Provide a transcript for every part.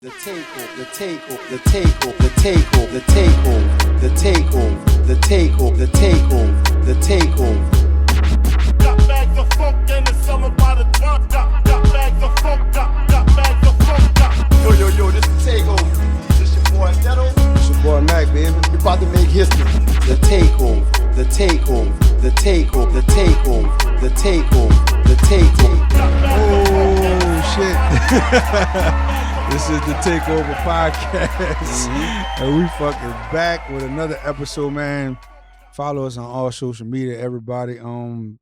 The takeover, the takeover, the takeover, the takeover, the takeover, the takeover, the takeover, the takeover, the takeover. Got bags of funk and it's selling by the ton. Got bags of funk, got bags of funk. Yo, this the takeover. This your boy Netto. It's your boy Mac, baby. We about to make history. The takeover, the takeover, the takeover, the takeover, the takeover, the takeover. Oh, shit. This is the Takeover Podcast. And we fucking back with another episode, man. Follow us on all social media, everybody.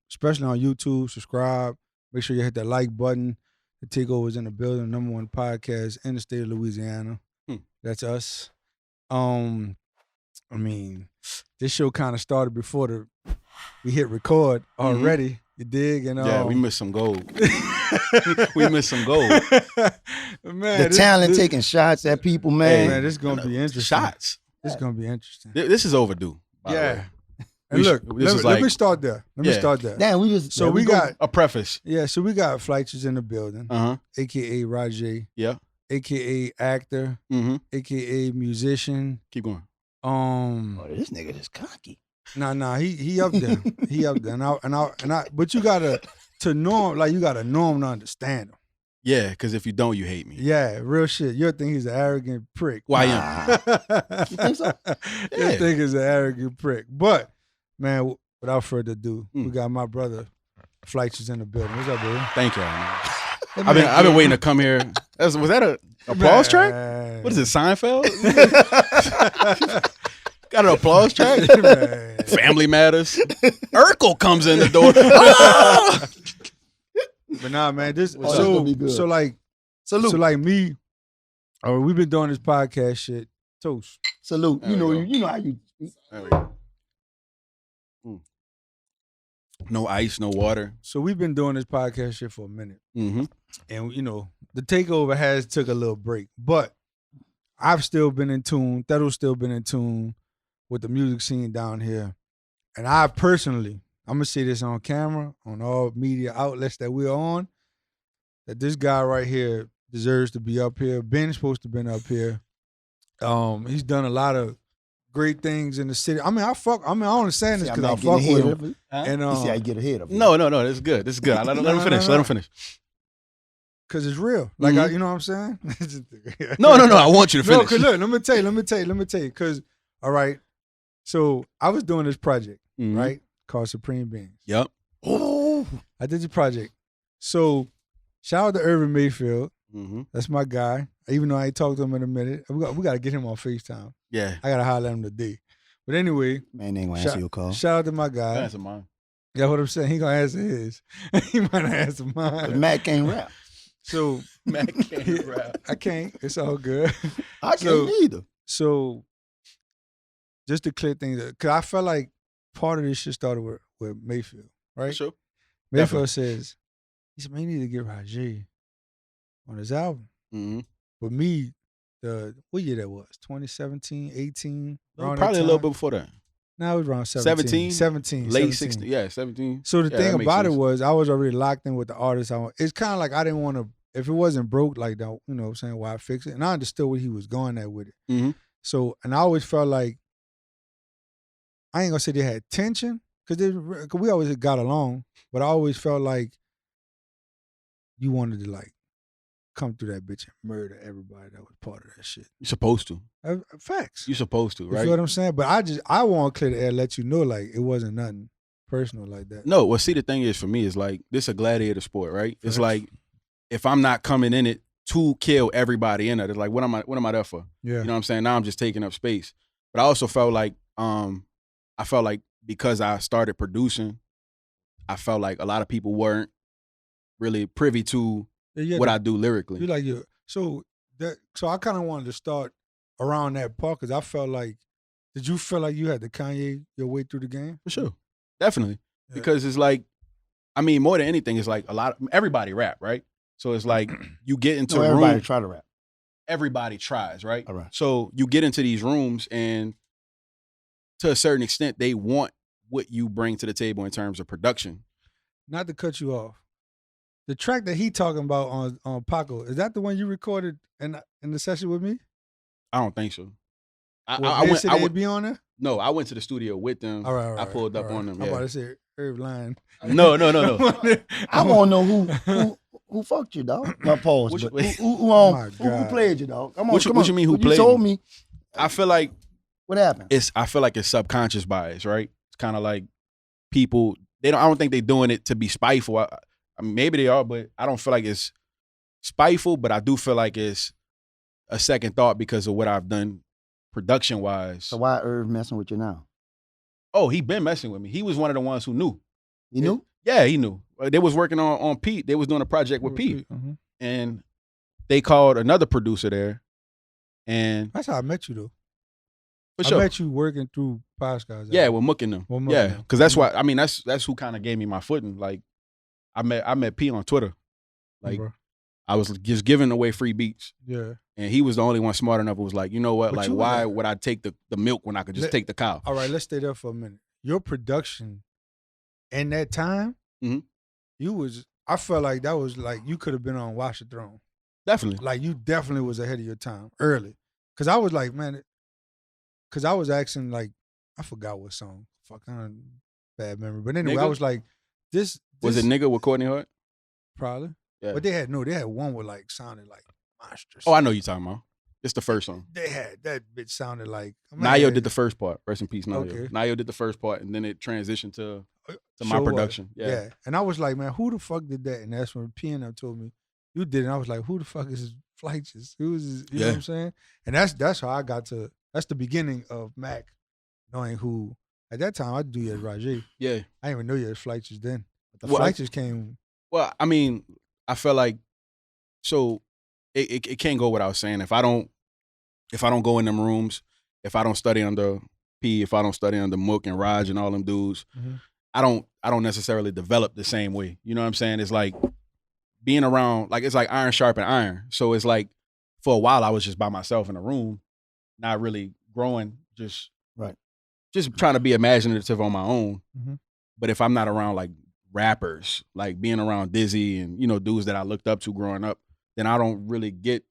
Especially on YouTube. Subscribe. Make sure you hit that like button. The Takeover is in the building. #1 podcast in the state of Louisiana. That's us. I mean, this show kind of started before we hit record already. You dig? And yeah, we missed some gold. We missed some gold. Man, The talent taking shots at people, man. Man, this is gonna be interesting. Shots. This is gonna be interesting. This is overdue. By the way. And look, this is let like- me start there. Let me start there. Damn, we just So we got A preface. so we got Flighteous in the building, aka Rajay, Yeah. aka actor, aka musician. Keep going. Oh, this nigga is cocky. Nah, he up there. He up there. And I but you gotta to know him, like you gotta know him to understand him. Yeah, because if you don't, you hate me. Yeah, real shit. You'll think he's an arrogant prick. Well, I am. You think so? You'll Yeah. think he's an arrogant prick. But man, without further ado, we got my brother Flighteous in the building. What's up, baby? Thank y'all, man. I've been waiting to come here. Was that a applause track? What is it, Seinfeld? Got an applause track? Man. Family Matters. Urkel comes in the door. Ah! But nah, man, this Well, that's gonna be good. so like Salute. so like me, we've been doing this podcast shit. Toast. Salute. There You know, we go. you know how you speak. There we go. No ice, no water. So we've been doing this podcast shit for a minute. Mm-hmm. And you know, the takeover has took a little break. But I've still been in tune, Thero's still been in tune with the music scene down here. And I personally, I'm gonna say this on camera, on all media outlets that we're on, that this guy right here deserves to be up here. Ben's supposed to been up here. He's done a lot of great things in the city. I only saying this See, because I'm I not fuck getting with ahead him. of it. And You see how you get ahead of it. No, this is good. This is good. Let him finish. Let him finish. Cause it's real. Like you know what I'm saying? No. I want you to No, finish. cause look, let me tell you. Cause all right, so I was doing this project, Mhm. right, called Supreme Beings. Yep. Oh, I did the project. So shout out to Irvin Mayfield. Mm-hmm. That's my guy. Even though I ain't talked to him in a minute, we got to get him on FaceTime. Yeah. I gotta holler at him today. But anyway, man, they ain't gonna answer your call. shout out to my guy. That's mine. That's what I'm saying. He gonna answer his. He might not answer But mine. Matt can't rap. So Mac can't rap. I can't. It's all good. I So- can't either. So, just to clear things up, because I felt like part of this shit started with Mayfield, right? Sure. Mayfield says, he said, man, you need to get Rajay on his album. Mm-hmm. But me, what year that was? 2017, 18? around that Probably a little time? bit before that. No, it was around 17. 17? 17. Late 17. 60s. Yeah, 17. So the Yeah, thing that makes about it sense. was I was already locked in with the artist. It's kind of like I didn't want to, if it wasn't broke like that, you know what I'm saying, why fix it? And I understood what he was going at with it. Mhm. So, and I always felt like, I ain't gonna say they had tension, because we always got along, but I always felt like you wanted to like come through that bitch and murder everybody that was part of that shit. You're supposed to. Facts. You're supposed to, You right? feel what I'm saying? But I want to clear the air, let you know like it wasn't nothing personal like that. No, well, see, the thing is for me is like, this a gladiator sport, right? It's Facts. like, if I'm not coming in it to kill everybody in it, it's like, what am I there for? Yeah. You know what I'm saying? Now I'm just taking up space. But I also felt like, because I started producing, I felt like a lot of people weren't really privy to Yeah, what I do lyrically. You like your so I kind of wanted to start around that part because I felt like, did you feel like you had to Kanye your way through the game? For sure. Definitely. Yeah. Because it's like, I mean, more than anything, it's like everybody rap, right? So it's like you get into No, a everybody room, try to rap. everybody tries, right? All right. So you get into these rooms and to a certain extent, they want what you bring to the table in terms of production. Not to cut you off, The track that he talking about on Paco, is that the one you recorded in the session with me? I don't think so. I went be on there? No, I went to the studio with them. All right, I pulled up on them. I'm Yeah. about to say Herb lying. No. I want to know who fucked you, dog. My pause. But who played you, dog? Come on, What you mean who played? You told me. I feel like What happened? I feel like it's subconscious bias, right? It's kind of like people. I don't think they're doing it to be spiteful. I mean, maybe they are, but I don't feel like it's spiteful. But I do feel like it's a second thought because of what I've done production wise. So why Irv messing with you now? Oh, he been messing with me. He was one of the ones who knew. You knew? Yeah, he knew. They was working on Pete. They was doing a project with Pete. Mm-hmm. And they called another producer there. And That's how I met you, though. for sure. I met you working through Pascal's. Yeah, with Mook and them. With Mook Yeah, and them. because that's why. I mean, that's who kind of gave me my footing. Like, I met P on Twitter. Like, Bro. I was just giving away free beats, Yeah. and he was the only one smart enough who was like, you know what? But like, you was why a- would I take the milk when I could just take the cow? All right, let's stay there for a minute. Your production in that time, Mhm. I felt like that was like you could have been on Watch the Throne. Definitely. Like you definitely was ahead of your time early. Cause I was like, man, cause I was asking like, I forgot what song. Fuck, I don't bad memory. But anyway, I Nigga? was like, this Was it Nigga with Courtney Hart? probably. Yeah. But they had one with like sounded like monstrous. Oh, I know you talking about. It's the first song. They had that bitch sounded like Nayo did the first part. Rest in peace, Nayo. Okay. Nayo did the first part, and then it transitioned to my So what? production. Yeah. And I was like, man, who the fuck did that? And that's when PNM told me you did it. And I was like, who the fuck is Flighteous? Who is this? You know what I'm saying? And that's how I got to. That's the beginning of Mac knowing who. At that time, I do you as Rajay. Yeah. I didn't even know you as Flighteous then. But the Well, Flighteous came. Well, I mean, I feel like so it can't go without saying if I don't go in them rooms, if I don't study under P, if I don't study under Mook and Raj and all them dudes, Mhm. I don't necessarily develop the same way. You know what I'm saying? It's like being around, like it's like iron sharpen iron. So it's like for a while I was just by myself in a room, not really growing, just trying to be imaginative on my own. Mhm. But if I'm not around like rappers, like being around Dizzy and, you know, dudes that I looked up to growing up, then I don't really get,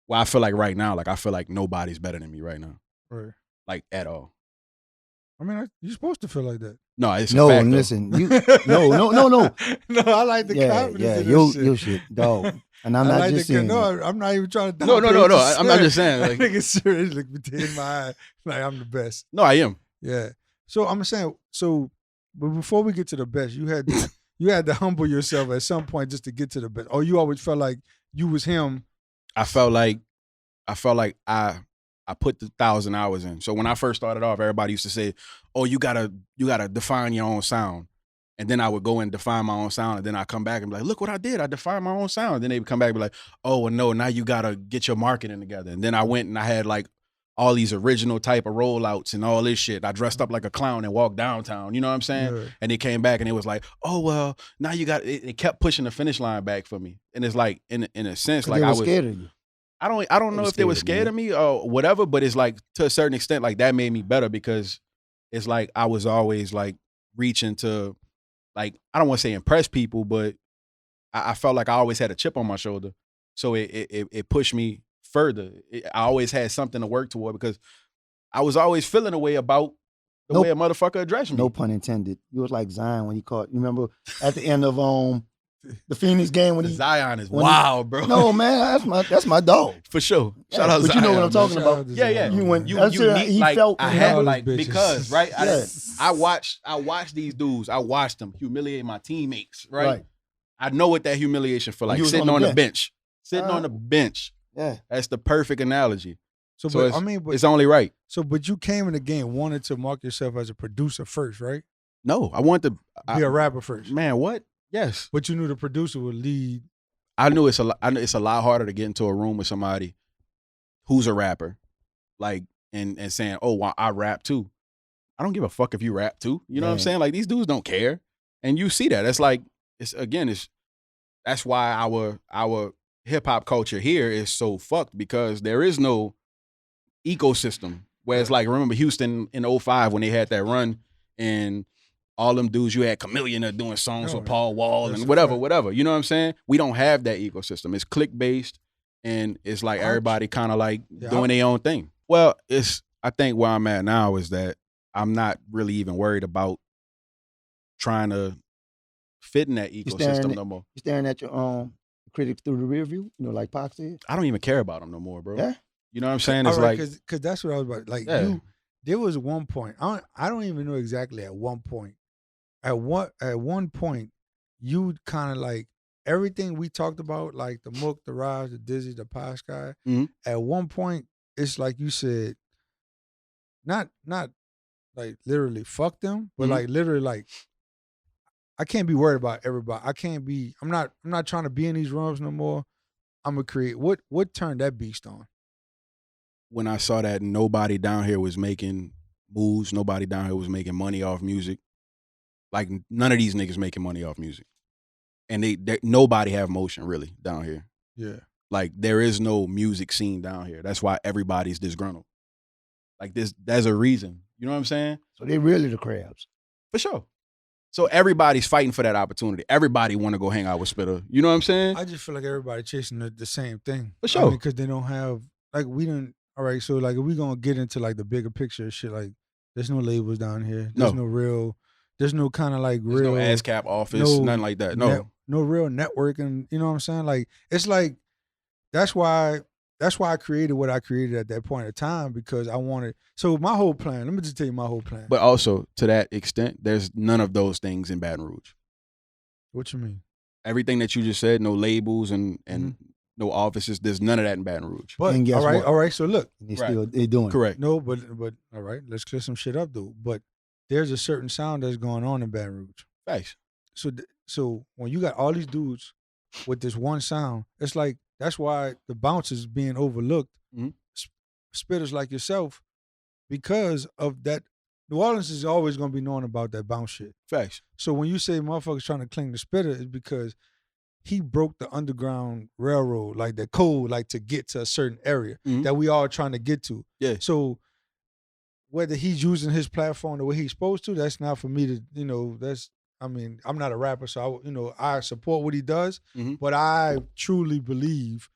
well, I feel like right now, like I feel like nobody's better than me right now. Right. Like at all. I mean, you're supposed to feel like that. No, it's No, a fact, though. listen. No. No, I like the confidence Yeah, in your this shit. shit, dog. And I'm I not like just the, saying. no, I'm not even trying to. No. downplay what I'm you just saying. said. Like, That nigga serious, look me dead in my eye, like I'm the best. no, I am. Yeah. So I'm saying, but before we get to the best, you had to humble yourself at some point just to get to the best. Or you always felt like you was him. I felt like I put the 1,000 hours in. So when I first started off, everybody used to say, "Oh, you gotta define your own sound." And then I would go and define my own sound, and then I come back and be like, "Look what I did! I defined my own sound." Then they would come back and be like, "Oh, well, no, now you gotta get your marketing together." And then I went and I had like all these original type of rollouts and all this shit. I dressed up like a clown and walked downtown. You know what I'm saying? Yeah. And they came back and it was like, "Oh, well, now you got." It kept pushing the finish line back for me, and it's like in a sense, like They I was was scared of you. I don't know was if they were scared, scared of me or whatever, but it's like to a certain extent, like that made me better because it's like I was always like reaching to, like, I don't want to say impress people, but I felt like I always had a chip on my shoulder, so it pushed me further. I always had something to work toward because I was always feeling a way about the Nope. way a motherfucker addressed me. No pun intended. You was like Zion when he caught. You remember at the end of the Phoenix game when he. Zion is when he- wild, bro. No man, that's my dog. For sure. Yeah, Shout out but Zion. you know what I'm talking Shout about. out to Yeah, yeah. Zion, You went- man. You That's it, need, he like felt- I you had know, like those bitches. because right Yeah. I watched these dudes. I watched them humiliate my teammates. Right. Right. I know what that humiliation feel like. You was Sitting on on the the bench. Sitting Uh-huh. on the bench. Yeah. That's the perfect analogy. So, So but, it's, I mean, but it's only right. but you came in the game wanted to mark yourself as a producer first, right? No, I want to Be a rapper first. man. What? Yes, But you knew the producer would lead. I knew it's a lot harder to get into a room with somebody who's a rapper, like and saying, "Oh, well, I rap too." I don't give a fuck if you rap too. You know what I'm Yeah. saying? Like these dudes don't care, and you see that. It's like that's why our hip hop culture here is so fucked because there is no ecosystem. Where it's like, remember Houston in 05 when they had that run and all them dudes. You had Chameleon that doing songs No, with Paul Wall that's and a whatever, fact. whatever. You know what I'm saying? We don't have that ecosystem. It's click based, and it's like everybody kind of like doing their own thing. Well, I think where I'm at now is that I'm not really even worried about trying to fit in that ecosystem no more. You staring at your critics through the rear view, like Pac said? I don't even care about them no more, bro. Yeah. You know what I'm saying? It's All right, like, because that's what I was about. Like there was one point. I don't even know exactly at one point. At one point, you kind of like everything we talked about, like the Mook, the Raj, the Dizzy, the Posh guy. Mhm. At one point, it's like you said, not like literally fuck them, but like literally like I can't be worried about everybody. I'm not trying to be in these rooms no more. I'm gonna create what turned that beast on? when I saw that nobody down here was making moves, nobody down here was making money off music. Like none of these niggas making money off music, and nobody have motion really down here. Yeah, like there is no music scene down here. That's why everybody's disgruntled. Like there's a reason. You know what I'm saying? So they really the crabs. For sure. So everybody's fighting for that opportunity. Everybody want to go hang out with Spitter. You know what I'm saying? I just feel like everybody chasing the same thing. For sure. Because they don't have like we didn't. All right, so like if we gonna get into like the bigger picture shit, like there's no labels down here. There's no real. There's no kind of like There's real. no ASCAP office, nothing like that. No. No real networking. You know what I'm saying? Like it's like that's why I created what I created at that point of time because I wanted. So my whole plan. Let me just tell you my whole plan. But also to that extent, there's none of those things in Baton Rouge. What you mean? Everything that you just said, no labels and no offices. There's none of that in Baton Rouge. But guess what? All right. So look, they doing correct. No, but all right. Let's clear some shit up though. But there's a certain sound that's going on in Baton Rouge. Thanks. So when you got all these dudes with this one sound, it's like that's why the bounce is being overlooked. Spitters like yourself, because of that. New Orleans is always gonna be knowing about that bounce shit. Facts. So when you say motherfuckers trying to cling the Spitter, it's because he broke the Underground Railroad, like the code, like to get to a certain area that we all trying to get to. Yeah. So whether he's using his platform the way he's supposed to, that's not for me to, I mean, I'm not a rapper, so I support what he does, but I truly believe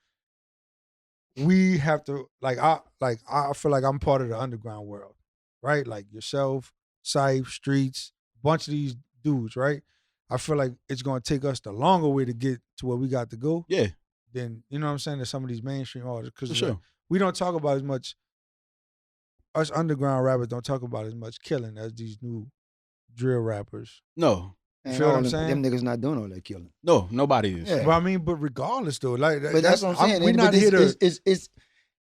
we have to, I feel like I'm part of the underground world, right? Like yourself, Syph, Streets, a bunch of these dudes, right? I feel like it's going to take us the longer way to get to where we got to go. Yeah. Than, you know what I'm saying, than some of these mainstream artists. Because sure. We don't talk about as much, us underground rappers don't talk about as much killing as these new drill rappers. No. And feel what I'm saying? Them niggas not doing all that killing. No, nobody is. Yeah. But I mean, but regardless though, like but that's what I'm saying. We're not here to.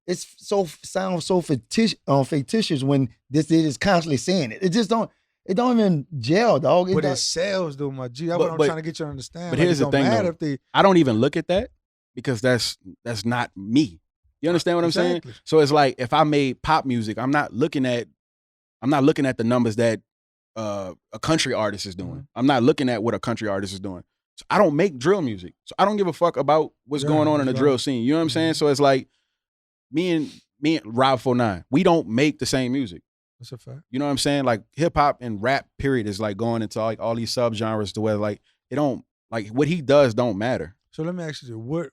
It's so sounds so fictitious when they just constantly saying it. It just don't. It don't even gel, dog. But it sells though, my G. That's what I'm trying to get you to understand. But like, here's the thing, though. I don't even look at that because that's not me. You understand what I'm saying? So it's like if I made pop music, I'm not looking at the numbers that a country artist is doing. I'm not looking at what a country artist is doing. So I don't make drill music. So I don't give a fuck about what's going on in the drill scene. You know what I'm saying? So it's like me and Rob 49, we don't make the same music. That's a fact. You know what I'm saying? Like hip hop and rap period is like going into like all these subgenres to where like it don't, like what he does don't matter. So let me ask you,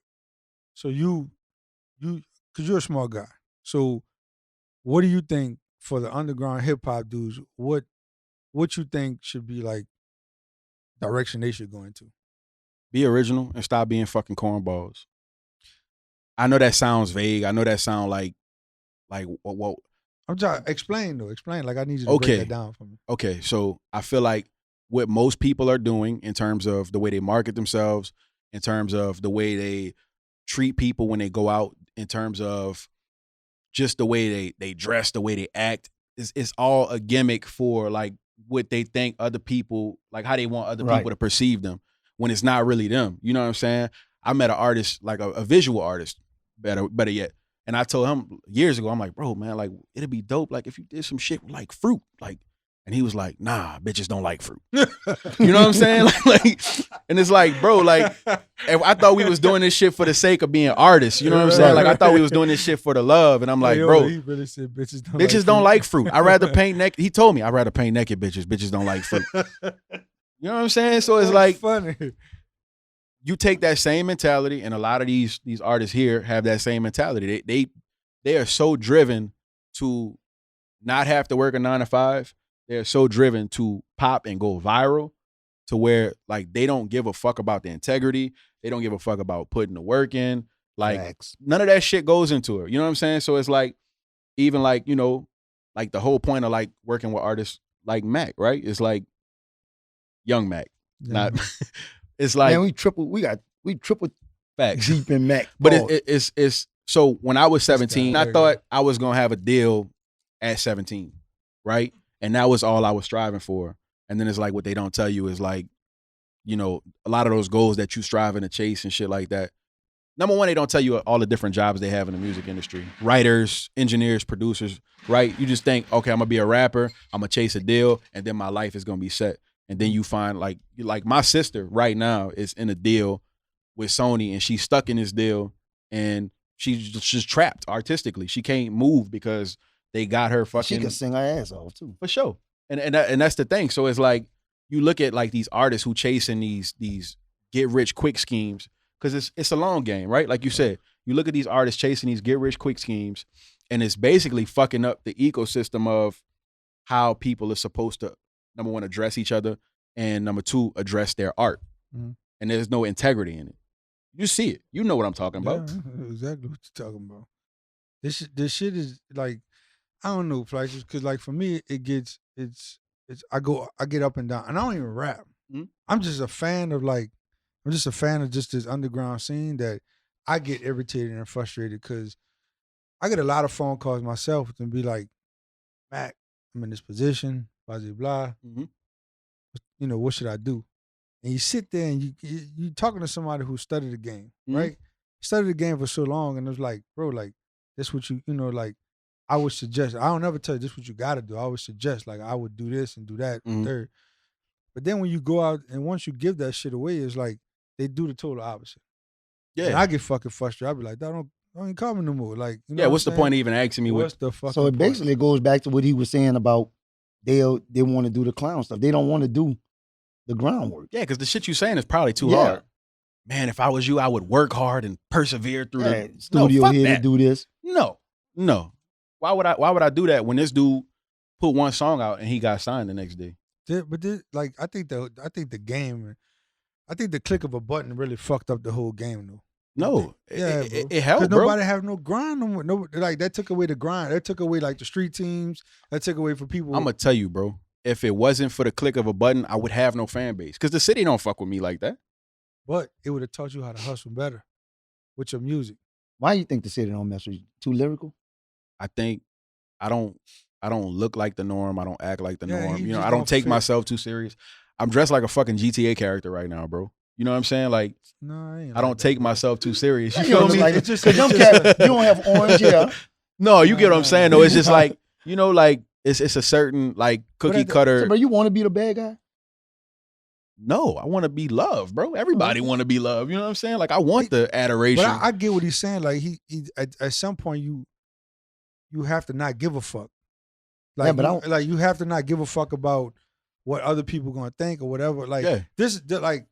so you because you're a smart guy. So what do you think for the underground hip hop dudes, what you think should be like direction they should go into? Be original and stop being fucking cornballs. I know that sounds vague. I know that sound like what I'm trying to explain though. Explain. Like I need you to break that down for me. Okay, so I feel like what most people are doing in terms of the way they market themselves, in terms of the way they treat people when they go out, in terms of just the way they dress, the way they act, it's all a gimmick for like what they think other people, like how they want other people to perceive them when it's not really them. You know what I'm saying? I met an artist, like a visual artist, better yet. And I told him years ago, I'm like, bro, man, like it'd be dope, like if you did some shit with like fruit, like And he was like, nah, bitches don't like fruit. You know what I'm saying? Like, and it's like, bro, like, I thought we was doing this shit for the sake of being artists. You know what I'm saying? Like, I thought we was doing this shit for the love. And I'm like, bro, he really said bitches don't like fruit. I'd rather paint naked. He told me I'd rather paint naked bitches. Bitches don't like fruit. You know what I'm saying? So it's like, funny. you take that same mentality, and a lot of these artists here have that same mentality. They are so driven to not have to work a 9 to 5. They're so driven to pop and go viral to where like they don't give a fuck about the integrity. They don't give a fuck about putting the work in. Like Facts. none of that shit goes into it. You know what I'm saying? So it's like, even like, you know, like the whole point of like working with artists like Mac, right? It's like young Mac. Not it's like Man, we triple facts. deep in Mac. But Pause. it's so when I was 17, There I you thought I was gonna have a deal at 17, right? And that was all I was striving for. And then it's like what they don't tell you is like, you know, a lot of those goals that you striving to chase and shit like that. Number one, they don't tell you all the different jobs they have in the music industry. Writers, engineers, producers, right? You just think, okay, I'm gonna be a rapper, I'm gonna chase a deal, and then my life is gonna be set. And then you find like my sister right now is in a deal with Sony, and she's stuck in this deal, and she's just trapped artistically. She can't move because they got her fucking. She can sing her ass off too. For sure. And that's the thing. So it's like you look at like these artists who chasing these get rich quick schemes, because it's a long game, right? Like you said, you look at these artists chasing these get rich quick schemes, and it's basically fucking up the ecosystem of how people are supposed to, number one, address each other, and number two, address their art. Mm-hmm. And there's no integrity in it. You see it. You know what I'm talking about. Yeah, exactly what you're talking about. This shit is like, I don't know, Flighteous, because like for me, it's I get up and down, and I don't even rap. Mm-hmm. I'm just a fan of just this underground scene that I get irritated and frustrated because I get a lot of phone calls myself and be like, Mac, I'm in this position, blah blah blah. Mm-hmm. You know, what should I do? And you sit there and you talking to somebody who studied the game, Mm-hmm. right? Studied the game for so long, and it's like, bro, like this what you know, like I would suggest. I don't ever tell you this what you got to do. I would suggest like I would do this and do that Mm-hmm. third. But then when you go out and once you give that shit away, it's like they do the total opposite. Yeah. And I get fucking frustrated. I be like, don't even call me no more. Like, you know Yeah, what what's the I'm point of saying? even asking me What's what? the fucking So it point? basically goes back to what he was saying about they want to do the clown stuff. They don't want to do the groundwork. Yeah, because the shit you saying is probably too Yeah. hard. Man, if I was you, I would work hard and persevere through Yeah, the studio fuck here that. to do this. No. Why would I do that when this dude put one song out and he got signed the next day? Like I think the game, I think the click of a button really fucked up the whole game though. No, Yeah, it helped, because bro. nobody have no grind no more. No, like that took away the grind. That took away like the street teams. That took away for people. I'm gonna tell you, bro. If it wasn't for the click of a button, I would have no fan base. Because the city don't fuck with me like that. But it would have taught you how to hustle better with your music. Why you think the city don't mess with you? Too lyrical? I think I don't look like the norm. I don't act like the Yeah, norm. he You know, just I don't don't take fit. myself too serious. I'm dressed like a fucking GTA character right now, bro. You know what I'm saying? Like, No, I don't take myself too serious. You You feel don't me? look like it. It's just- 'Cause them cats, you don't have orange hair. No, you get what I'm saying though. It's just like, you know, like it's a certain like cookie at the- cutter. So, bro, you want to be the bad guy? No, I want to be loved, bro. Everybody want to be loved. You know what I'm saying? Like I want the adoration. But I get what he's saying. Like he at some point you have to not give a fuck. Like, Yeah, but you have to not give a fuck about what other people gonna think or whatever. Like Yeah. like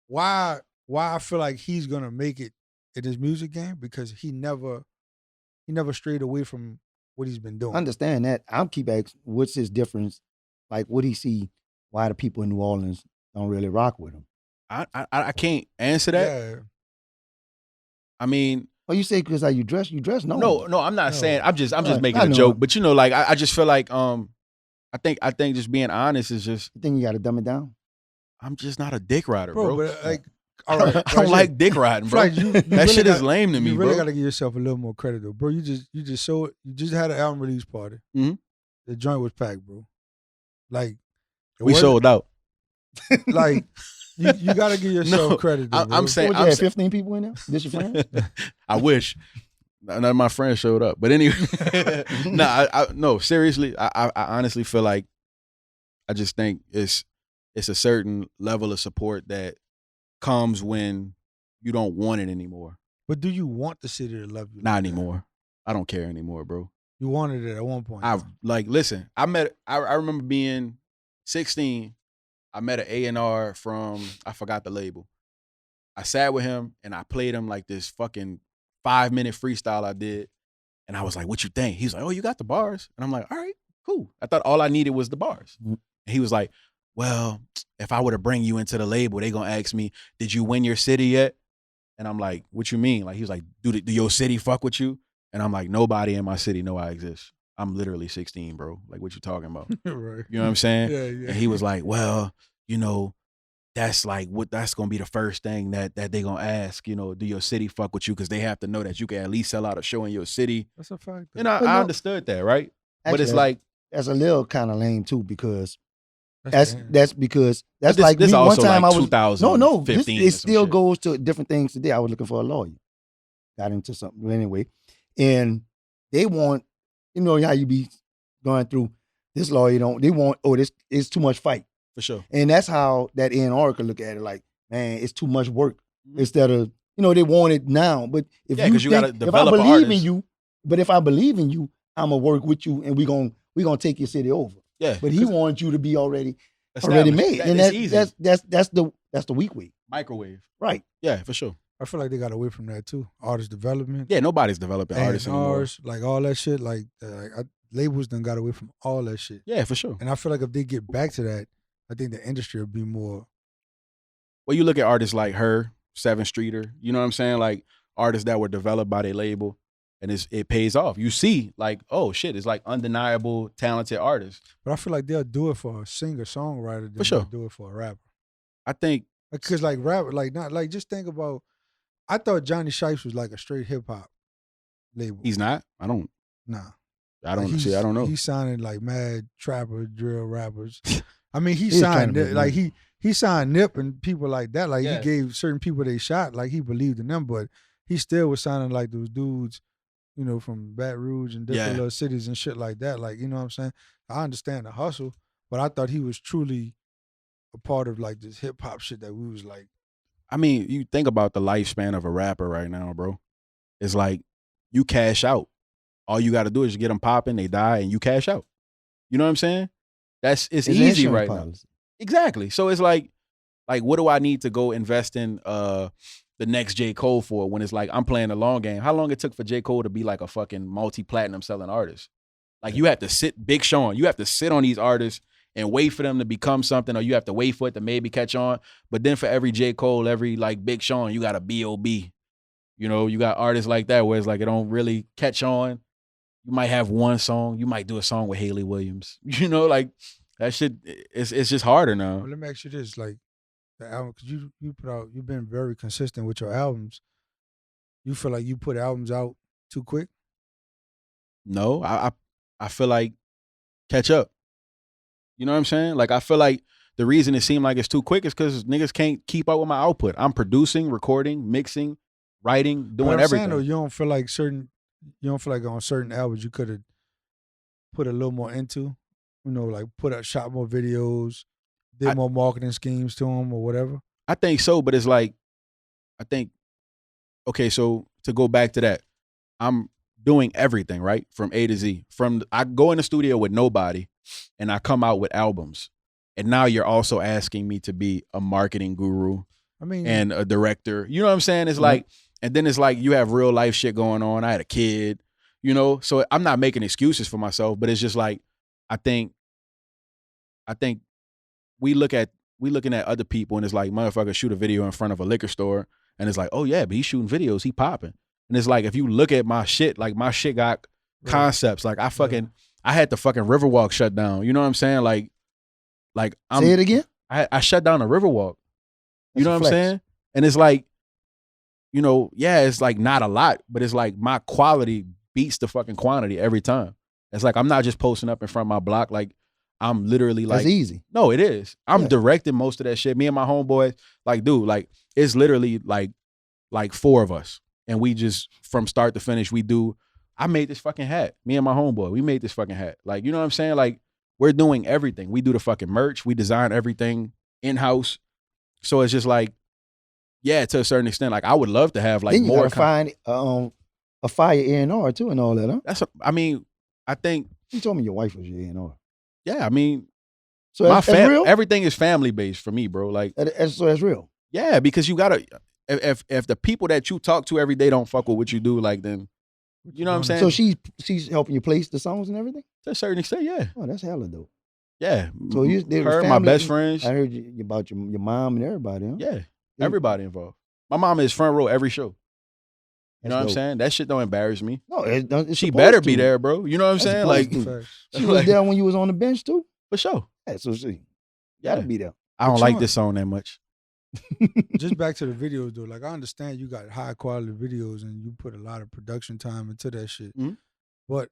why I feel like he's gonna make it in his music game because he never strayed away from what he's been doing. Understand that. I'll keep asking, what's his difference? Like, what he see? Why the people in New Orleans don't really rock with him? I can't answer that. Yeah. I mean, Oh, you say because how you dress? You dress no. no, I'm not No. saying. I'm just Right, making I a know. joke. But you know, like I just feel like I think just being honest is just You think you got to dumb it down? I'm just not a dick rider, Bro, bro. but like all right, I don't like dick riding, bro. Flight, you that really shit is got- lame to me, You really bro. got to give yourself a little more credit though, bro. You just had an album release party. Mhm. The joint was packed, bro. Like it We wasn't- sold out. Like you got to give yourself No, credit. Though, bro. I'm saying, What, you had 15 people in there? This your friend? I wish none of my friends showed up. But anyway, no, seriously, I honestly feel like I just think it's a certain level of support that comes when you don't want it anymore. But do you want the city to love you? Not like that? anymore. I don't care anymore, bro. You wanted it at one point. I though. like listen. I remember being 16. I met an A&R from, I forgot the label. I sat with him and I played him like this fucking 5-minute freestyle I did. And I was like, what you think? He's like, oh, you got the bars. And I'm like, all right, cool. I thought all I needed was the bars. Mhm. And he was like, well, if I were to bring you into the label, they gonna ask me, did you win your city yet? And I'm like, what you mean? Like, he was like, do your city fuck with you? And I'm like, nobody in my city know I exist. I'm literally 16, bro. Like, what you talking about? Right. You know what I'm saying? Yeah, yeah. And he was like, well, you know, that's like that's gonna be the first thing that they gonna ask, you know, do your city fuck with you? Because they have to know that you can at least sell out a show in your city. That's a fact. And But I no- understood that, right? But Actually, it's like that's a little kind of lame too, because That's that's because that's this, like this me. One also time like I was 2015. This, it still goes to different things today. I was looking for a lawyer, got into something anyway, and they want, you know how you be going through this lawyer they want, oh, this is too much fight. for sure. And that's how that A&R could look at it, like, man, it's too much work. Mhm. Instead of, they want it now. But if Yeah, you 'cause you gotta if I develop an believe in artist. you, but if I believe in you, I'm gonna work with you, and we gonna take your city over. Yeah. But he 'cause wants you to be already established. made, and it's that's easy. that's the weak way, Microwave. right? Yeah, for sure. I feel like they got away from that too. Artist development. Yeah, nobody's developing artists anymore. A&Rs, like all that shit. Like labels done got away from all that shit. Yeah, for sure. And I feel like if they get back to that, I think the industry will be more. Well, you look at artists like her, 7th Streeter, you know what I'm saying? Like artists that were developed by their label, and it pays off. You see, like, oh shit, it's like undeniable, talented artists. But I feel like they'll do it for a singer songwriter than For sure. they'll do it for a rapper. I think Because like rapper, like not like just think about. I thought Johnny Shipes was like a straight hip hop label. he's not. I don't Like, know. He sounded like mad trapper, drill rappers. I mean, he He was trying signed to be like Nip. he signed Nip and people like that. Like Yeah. he gave certain people they shot. Like he believed in them, but he still was sounding like those dudes, from Baton Rouge and different Yeah. little cities and shit like that. Like, you know what I'm saying? I understand the hustle, but I thought he was truly a part of like this hip hop shit that we was like. I mean, you think about the lifespan of a rapper right now, bro. It's like you cash out. All you got to do is get them popping, they die, and you cash out. You know what I'm saying? It's It's easy insurance right now. policy. Exactly. So it's like what do I need to go invest in the next J. Cole for when it's like I'm playing the long game? How long it took for J. Cole to be like a fucking multi-platinum selling artist? Like you have to sit, Big Sean, you have to sit on these artists and wait for them to become something, or you have to wait for it to maybe catch on. But then for every J. Cole, every like Big Sean, you got a B.O.B. You got artists like that where it's like it don't really catch on. You might have one song. You might do a song with Haley Williams. Like that shit. It's just harder now. Well, let me ask you this: like the album, because you've been very consistent with your albums. You feel like you put albums out too quick? No, I feel like catch up. You know what I'm saying? Like I feel like the reason it seemed like it's too quick is because niggas can't keep up with my output. I'm producing, recording, mixing, writing, But doing I'm everything. saying, though, you don't feel like on certain albums you could have put a little more into, like shot more videos, did more marketing schemes to them or whatever. I think so, but it's like, okay, so to go back to that, I'm doing everything, right? From A to Z. I go in the studio with nobody and I come out with albums. And now you're also asking me to be a marketing guru I mean, and a director. You know what I'm saying? It's Mhm. like, and then it's like you have real life shit going on. I had a kid, so I'm not making excuses for myself, but it's just like, I think we looking at other people and it's like, motherfucker shoot a video in front of a liquor store and it's like, oh yeah, but he's shooting videos, he popping. And it's like, if you look at my shit, like my shit got Right. concepts. Like I had the fucking Riverwalk shut down. You know what I'm saying? Like I'm, Say it again. I shut down the Riverwalk. You That's know a what I'm flex. saying? And it's like, yeah, it's like not a lot, but it's like my quality beats the fucking quantity every time. It's like I'm not just posting up in front of my block. Like I'm literally like, That's easy. no, it is. I'm Yeah. directing most of that shit. Me and my homeboys, like, dude, like it's literally like 4 of us. And we just from start to finish, I made this fucking hat. Me and my homeboy, we made this fucking hat. Like, you know what I'm saying? Like we're doing everything. We do the fucking merch. We design everything in-house. So it's just like, yeah, to a certain extent, like I would love to have like then you more. gotta find a fire A&R too and all that, huh? I think, You told me your wife was your A&R. yeah, I mean, So that's real? everything is family based for me, bro. Like, So that's real. yeah, because you gotta, if the people that you talk to every day don't fuck with what you do, like then, you know what I'm saying? So she's helping you place the songs and everything? To a certain extent, yeah. Oh, that's hella dope. Yeah. So they was her, my family- best friends. I heard you about your mom and everybody, huh? Yeah. Everybody involved. My mom is front row every show. You know what I'm saying? That shit don't embarrass me. No, it's She supposed better to. be there, bro. You know what I'm saying? Like, She was there when you was on the bench too? for sure. Yeah, so she gotta Yeah. be there. I don't But like you- this song that much. Just back to the videos though. Like I understand you got high quality videos and you put a lot of production time into that shit. Mhm. But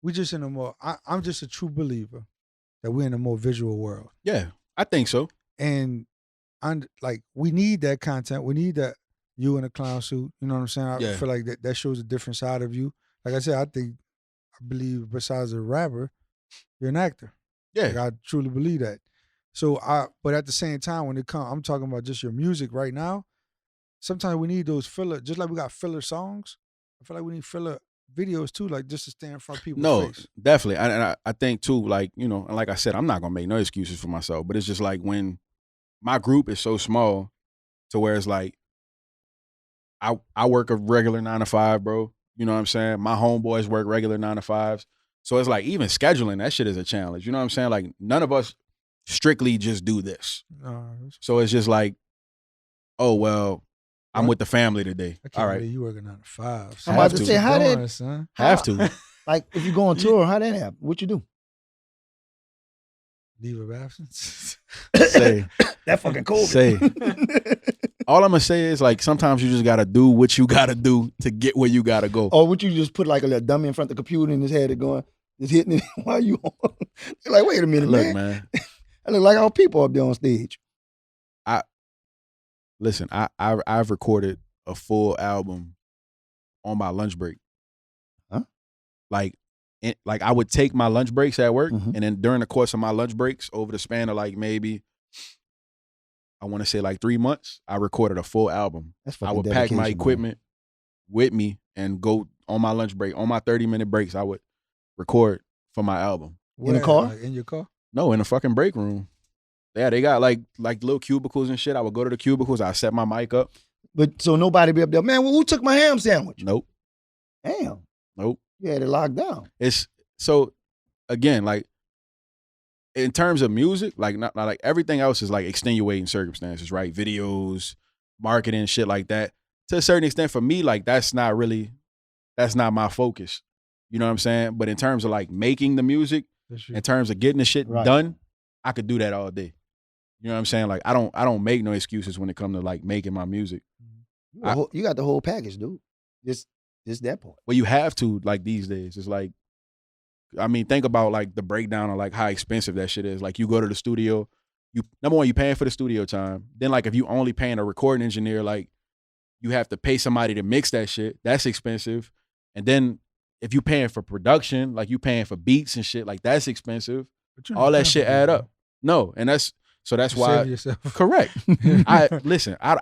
we just in a more. I'm just a true believer that we're in a more visual world, Yeah, I think so. and like we need that content. We need that you in a clown suit. You know what I'm saying? I Yeah. feel like that shows a different side of you. Like I said, I believe besides a rapper, you're an actor. Yeah. Like I truly believe that. So but at the same time, when it comes, I'm talking about just your music right now. Sometimes we need those filler, just like we got filler songs. I feel like we need filler videos too, like just to stay in front of people's No, face. definitely. I think too, like, you know, and like I said, I'm not gonna make no excuses for myself, but it's just like when my group is so small to where it's like I work a regular 9 to 5, bro. You know what I'm saying? My homeboys work regular 9 to 5s. So it's like even scheduling, that shit is a challenge. You know what I'm saying? Like none of us strictly just do this. So it's just like, oh well, I'm with the family today. I can't All right. believe you working 9 to 5. I'm about to to say, how Doing, did son? Have to. like if you go on tour, how that happen? What you do? Leave of absence. Say. That fucking cold. Say. All I'm gonna say is like sometimes you just gotta do what you gotta do to get where you gotta go. Or would you just put like a little dummy in front of the computer and his head it going, just hitting it while you on? You're like, wait a minute, Look, man. I look like all people up there on stage. Listen, I've recorded a full album on my lunch break. Huh? Like I would take my lunch breaks at work, Mhm. and then during the course of my lunch breaks, over the span of like maybe, I want to say like 3 months, I recorded a full album. That's I fucking would pack my dedication, equipment with me and go on my lunch break. On my 30-minute breaks, I would record for my album. In the car? Like, in your car? No, in the fucking break room. Yeah, they got like little cubicles and shit. I would go to the cubicles. I set my mic up. But so nobody be up there, man, well, who took my ham sandwich? Nope. Damn. Nope. You had it locked down. It's so again, like in terms of music, like not like everything else is like extenuating circumstances, right? Videos, marketing, shit like that. To a certain extent, for me, like that's not my focus. You know what I'm saying? But in terms of like making the music, in terms of getting the shit Right. done, I could do that all day. You know what I'm saying? Like I don't make no excuses when it comes to like making my music. You got the whole package, dude. Just that part. Well, you have to like these days. It's like, I mean, think about like the breakdown of like how expensive that shit is. Like you go to the studio, number one, you paying for the studio time. Then like if you only paying a recording engineer, like you have to pay somebody to mix that shit. That's expensive. And then if you paying for production, like you paying for beats and shit, like that's expensive. All that shit add up. No, and that's why. Save yourself. Correct. I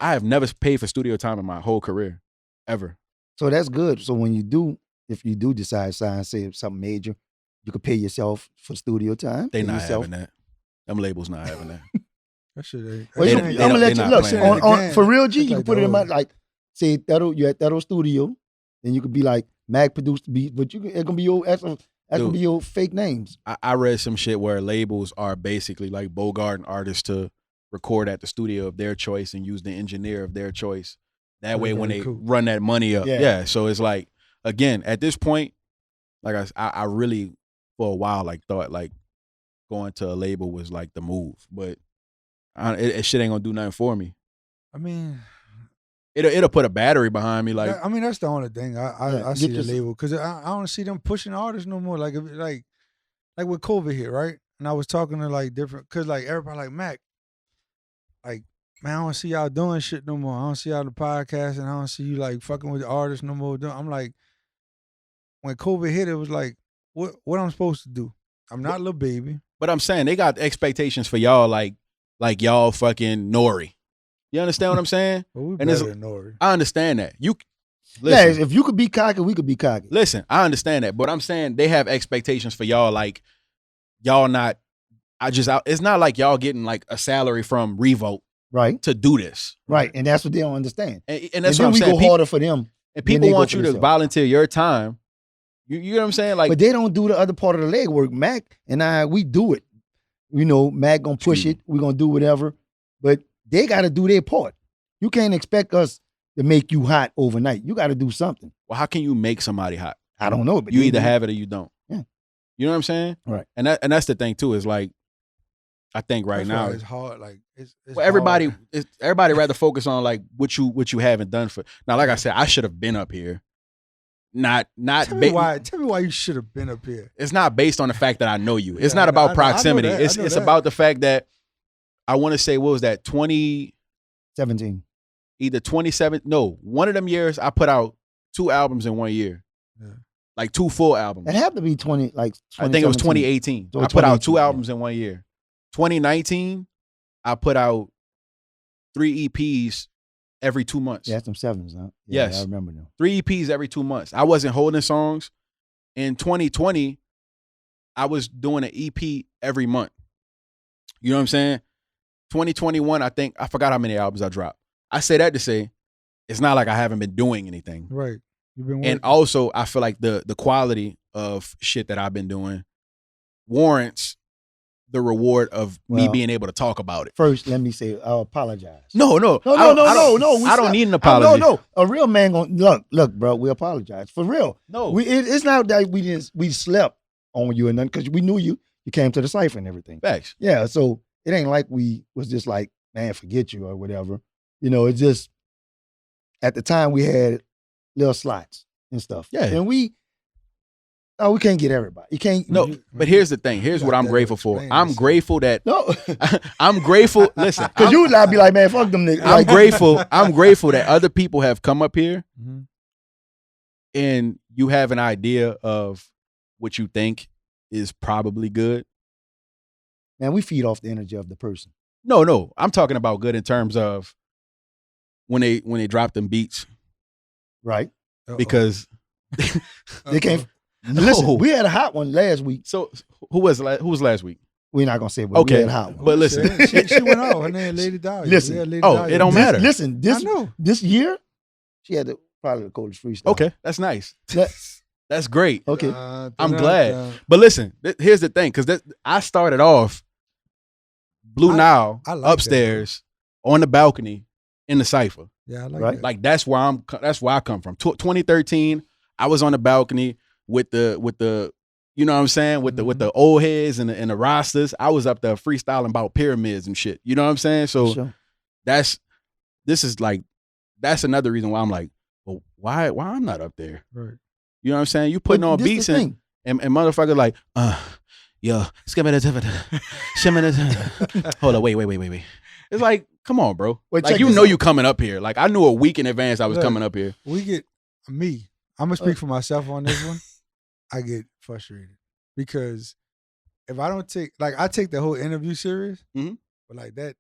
have never paid for studio time in my whole career, ever. So that's good. So when if you do decide to sign, say something major, you could pay yourself for studio time. They pay not yourself. having that. Them labels not having that. That shit ain't. Well, They I'm don't- they gonna don't- let they you not look playing on for real G. It's You like can put it in the my old- like say you at that studio, then you could be like Mag produced the beat, but it's gonna be your that's gonna Dude. be your fake names. I read some shit where labels are basically like bogarting artists to record at the studio of their choice and use the engineer of their choice. That way, when they Cool. run that money up, Yeah. yeah. So it's like, again, at this point, like I really for a while like thought like going to a label was like the move, but it shit ain't gonna do nothing for me. I mean, It'll put a battery behind me, like I mean that's the only thing I Yeah, see get the your- label because I don't see them pushing artists no more. Like with COVID here, right? And I was talking to like different because like everybody like Mac, like man, I don't see y'all doing shit no more. I don't see y'all on the podcast, and I don't see you like fucking with the artists no more. I'm like, when COVID hit, it was like, what I'm supposed to do? I'm not Lil Baby. But I'm saying they got expectations for y'all like y'all fucking Nori. You understand what I'm saying? But we And it's- better than Nori. I understand that. Yeah, Listen, if you could be cocky, we could be cocky. listen, I understand that. But I'm saying they have expectations for y'all like y'all not. It's not like y'all getting like a salary from Revolt Right, to do this. right, and that's what they don't understand. And And that's then what I'm we saying. go harder for them. And then people they go want for you to themselves. volunteer your time. You know what I'm saying? Like, But they don't do the other part of the leg work. Mac and I, we do it. You know, Mac gonna push Excuse it. We gonna do whatever. But they got to do their part. You can't expect us to make you hot overnight. You got to do something. well, how can you make somebody hot? I don't know. But You they either do. have it or you don't. Yeah. You know what I'm saying? Right. And that's the thing too. Is like, I think right That's now, why it's hard. Like it's well, everybody hard. rather focus on like what you haven't done for. Now, like I said, I should have been up here. Not Tell me why you should have been up here. It's not based on the fact that I know you. It's Yeah, not I know about that. proximity. I know It's that. about the fact that I want to say, what was that, 17. either 27, no, one of them years I put out 2 albums in 1 year. Yeah. Like 2 full albums. It had to be 20. Like I think it was 2017. 2018. So I put out 2018, 2 yeah. albums in 1 year. 2019, I put out 3 EPs every 2 months. Yeah, some sevens, huh? Yeah, Yes. I remember them. 3 EPs every 2 months. I wasn't holding songs. In 2020, I was doing an EP every month. You know what I'm saying? 2021, I forgot how many albums I dropped. I say that to say, it's not like I haven't been doing anything. Right. You've been And working. also, I feel like the quality of shit that I've been doing warrants the reward of me Well, being able to talk about it. First, let me say, I apologize. No. No. I don't need an apology. No. A real man gonna look, bro. We apologize for real. No. It's not that we slept on you and nothing because we knew you. You came to the cipher and everything. Facts. Yeah, so it ain't like we was just like, man, forget you or whatever. You know, it's just at the time we had little slots and stuff. Yeah. And we can't get everybody. You can't. No, but here's the thing. Here's what I'm grateful for. I'm grateful that No. I'm grateful. Listen, Because you would not be like, man, fuck them niggas. I'm Like, grateful. I'm grateful that other people have come up here Mhm. and you have an idea of what you think is probably good. man, we feed off the energy of the person. No. I'm talking about good in terms of when they drop them beats Right? Uh-oh. because They can't. Uh-oh. Listen, we had a hot one last week. so who was last week? We're not gonna say, but Okay, we had a hot one. but listen. she went off. Her name Lady Dahlia. Listen. Yeah, Lady Oh, Dahlia. it don't matter. Listen, I know. this year, she had probably the coldest freestyle. Okay, that's nice. That- That's great. okay. I'm glad. But listen, here's the thing, because I started off Blue Nile I like that, upstairs on the balcony in the cipher. Yeah, I like Right. that. Like that's where I come from. 2013, I was on the balcony with the you know what I'm saying, with the old heads and the rosters. I was up there freestyling about pyramids and shit. You know what I'm saying? So Sure. that's another reason why I'm like, well, why I'm not up there? Right. You know what I'm saying? You putting But on this beats the thing. and motherfuckers like, yo, hold on, wait. It's like, come on, bro. Wait, Like check you this know out. you coming up here. Like I knew a week in advance I was Look. coming up here. We get me. I'm gonna speak for myself on this one. I get frustrated because if I don't I take the whole interview serious, Mhm. but like that,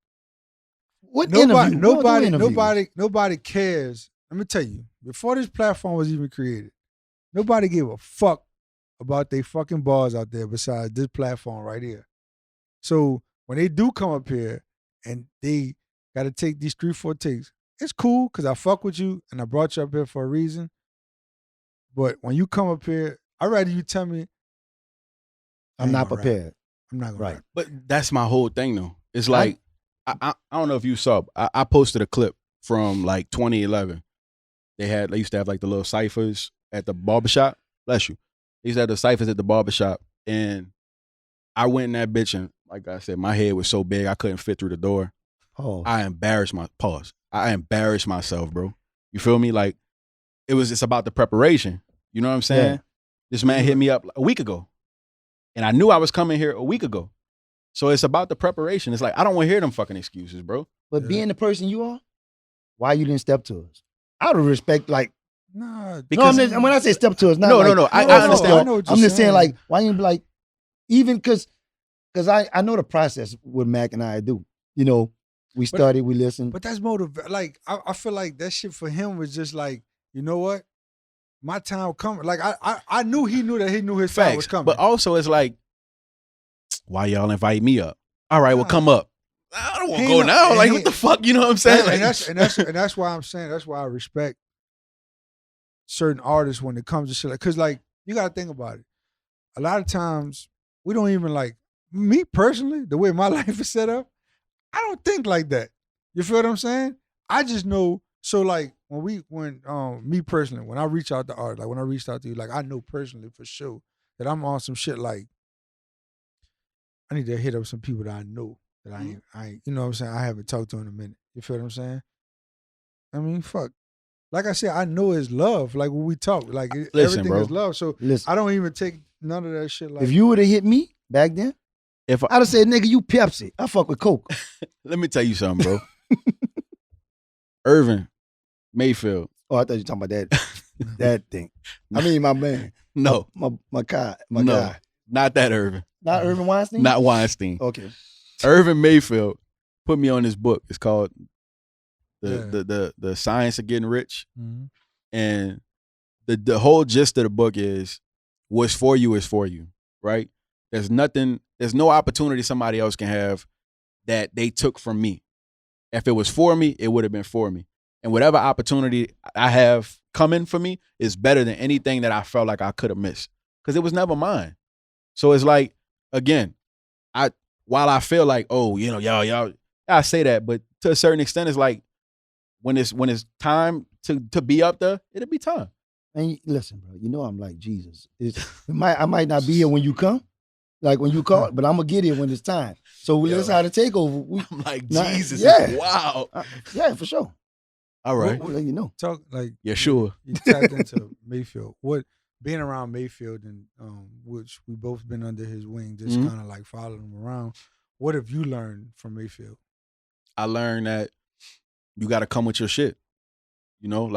What interview? nobody cares. Let me tell you, before this platform was even created, nobody gave a fuck about they fucking bars out there besides this platform right here. So when they do come up here and they got to take these 3-4 takes, it's cool because I fuck with you and I brought you up here for a reason. But when you come up here, I'd rather you tell me I'm not gonna rap. prepared. I'm not gonna Right. rap. But that's my whole thing though. It's like I don't know if you saw. I posted a clip from like 2011. They used to have like the little ciphers at the barbershop. Bless you. They used to have the ciphers at the barbershop, and I went in that bitch and like I said, my head was so big I couldn't fit through the door. Oh, I embarrassed myself, bro. You feel me? Like it's about the preparation. You know what I'm saying? Yeah. This man hit me up a week ago, and I knew I was coming here a week ago. So it's about the preparation. It's like I don't want to hear them fucking excuses, bro. but Yeah. being the person you are, why you didn't step to us? Out of respect, like Nah, Because- no, when I say step to us, not No, like, no. I No, understand. I know what I'm you're just saying, saying. like, why you be like, Even because I know the process what Mac and I do. You know, we study, we listen. But that's like I feel like that shit for him was just like, you know what? My time coming. Like I knew he knew that he knew his time was Facts. coming. But also it's like, why y'all invite me up? All right, well come up. I don't want to go now. Like what the fuck? You know what I'm saying? And that's why I'm saying that's why I respect certain artists when it comes to shit. Like, cause like you gotta think about it. A lot of times we don't even like me personally. The way my life is set up, I don't think like that. You feel what I'm saying? I just know. So like when me personally, when I reach out to art, like when I reached out to you, like I know personally for sure that I'm on some shit like I need to hit up some people that I know that I ain't, you know what I'm saying? I haven't talked to in a minute. You feel what I'm saying? I mean, fuck. Like I said, I know it's love. Like when we talk, like everything bro. is love. So I don't even take none of that shit. Like if you would have hit me back then, If I'd have said, nigga, you Pepsi. I fuck with Coke. let me tell you something, bro. Irvin Mayfield. Oh, I thought you were talking about that thing. I mean, my man. No, My guy. not that Irvin. Not Irvin Weinstein? Not Weinstein. Okay. Irvin Mayfield put me on this book. It's called the Science of Getting Rich. Mm-hmm. And the whole gist of the book is what's for you is for you, right? There's no opportunity somebody else can have that they took from me. If it was for me, it would have been for me. And whatever opportunity I have coming for me is better than anything that I felt like I could have missed because it was never mine. So it's like, again, while I feel like, oh, you know, y'all, I say that, but to a certain extent, it's like when it's time to be up there, it'll be time. And listen, bro, you know I'm like Jesus. I might not be here when you come, like when you call, but I'm gonna get here when it's time. So let's how to take over. I'm like Jesus. Yeah. Wow. Yeah, for sure. All right. We'll let you know. talk like Yeah, sure. You tapped into Mayfield. What being around Mayfield and which we both been under his wing, just kind of like following him around. What have you learned from Mayfield? I learned that you got to come with your shit. You know,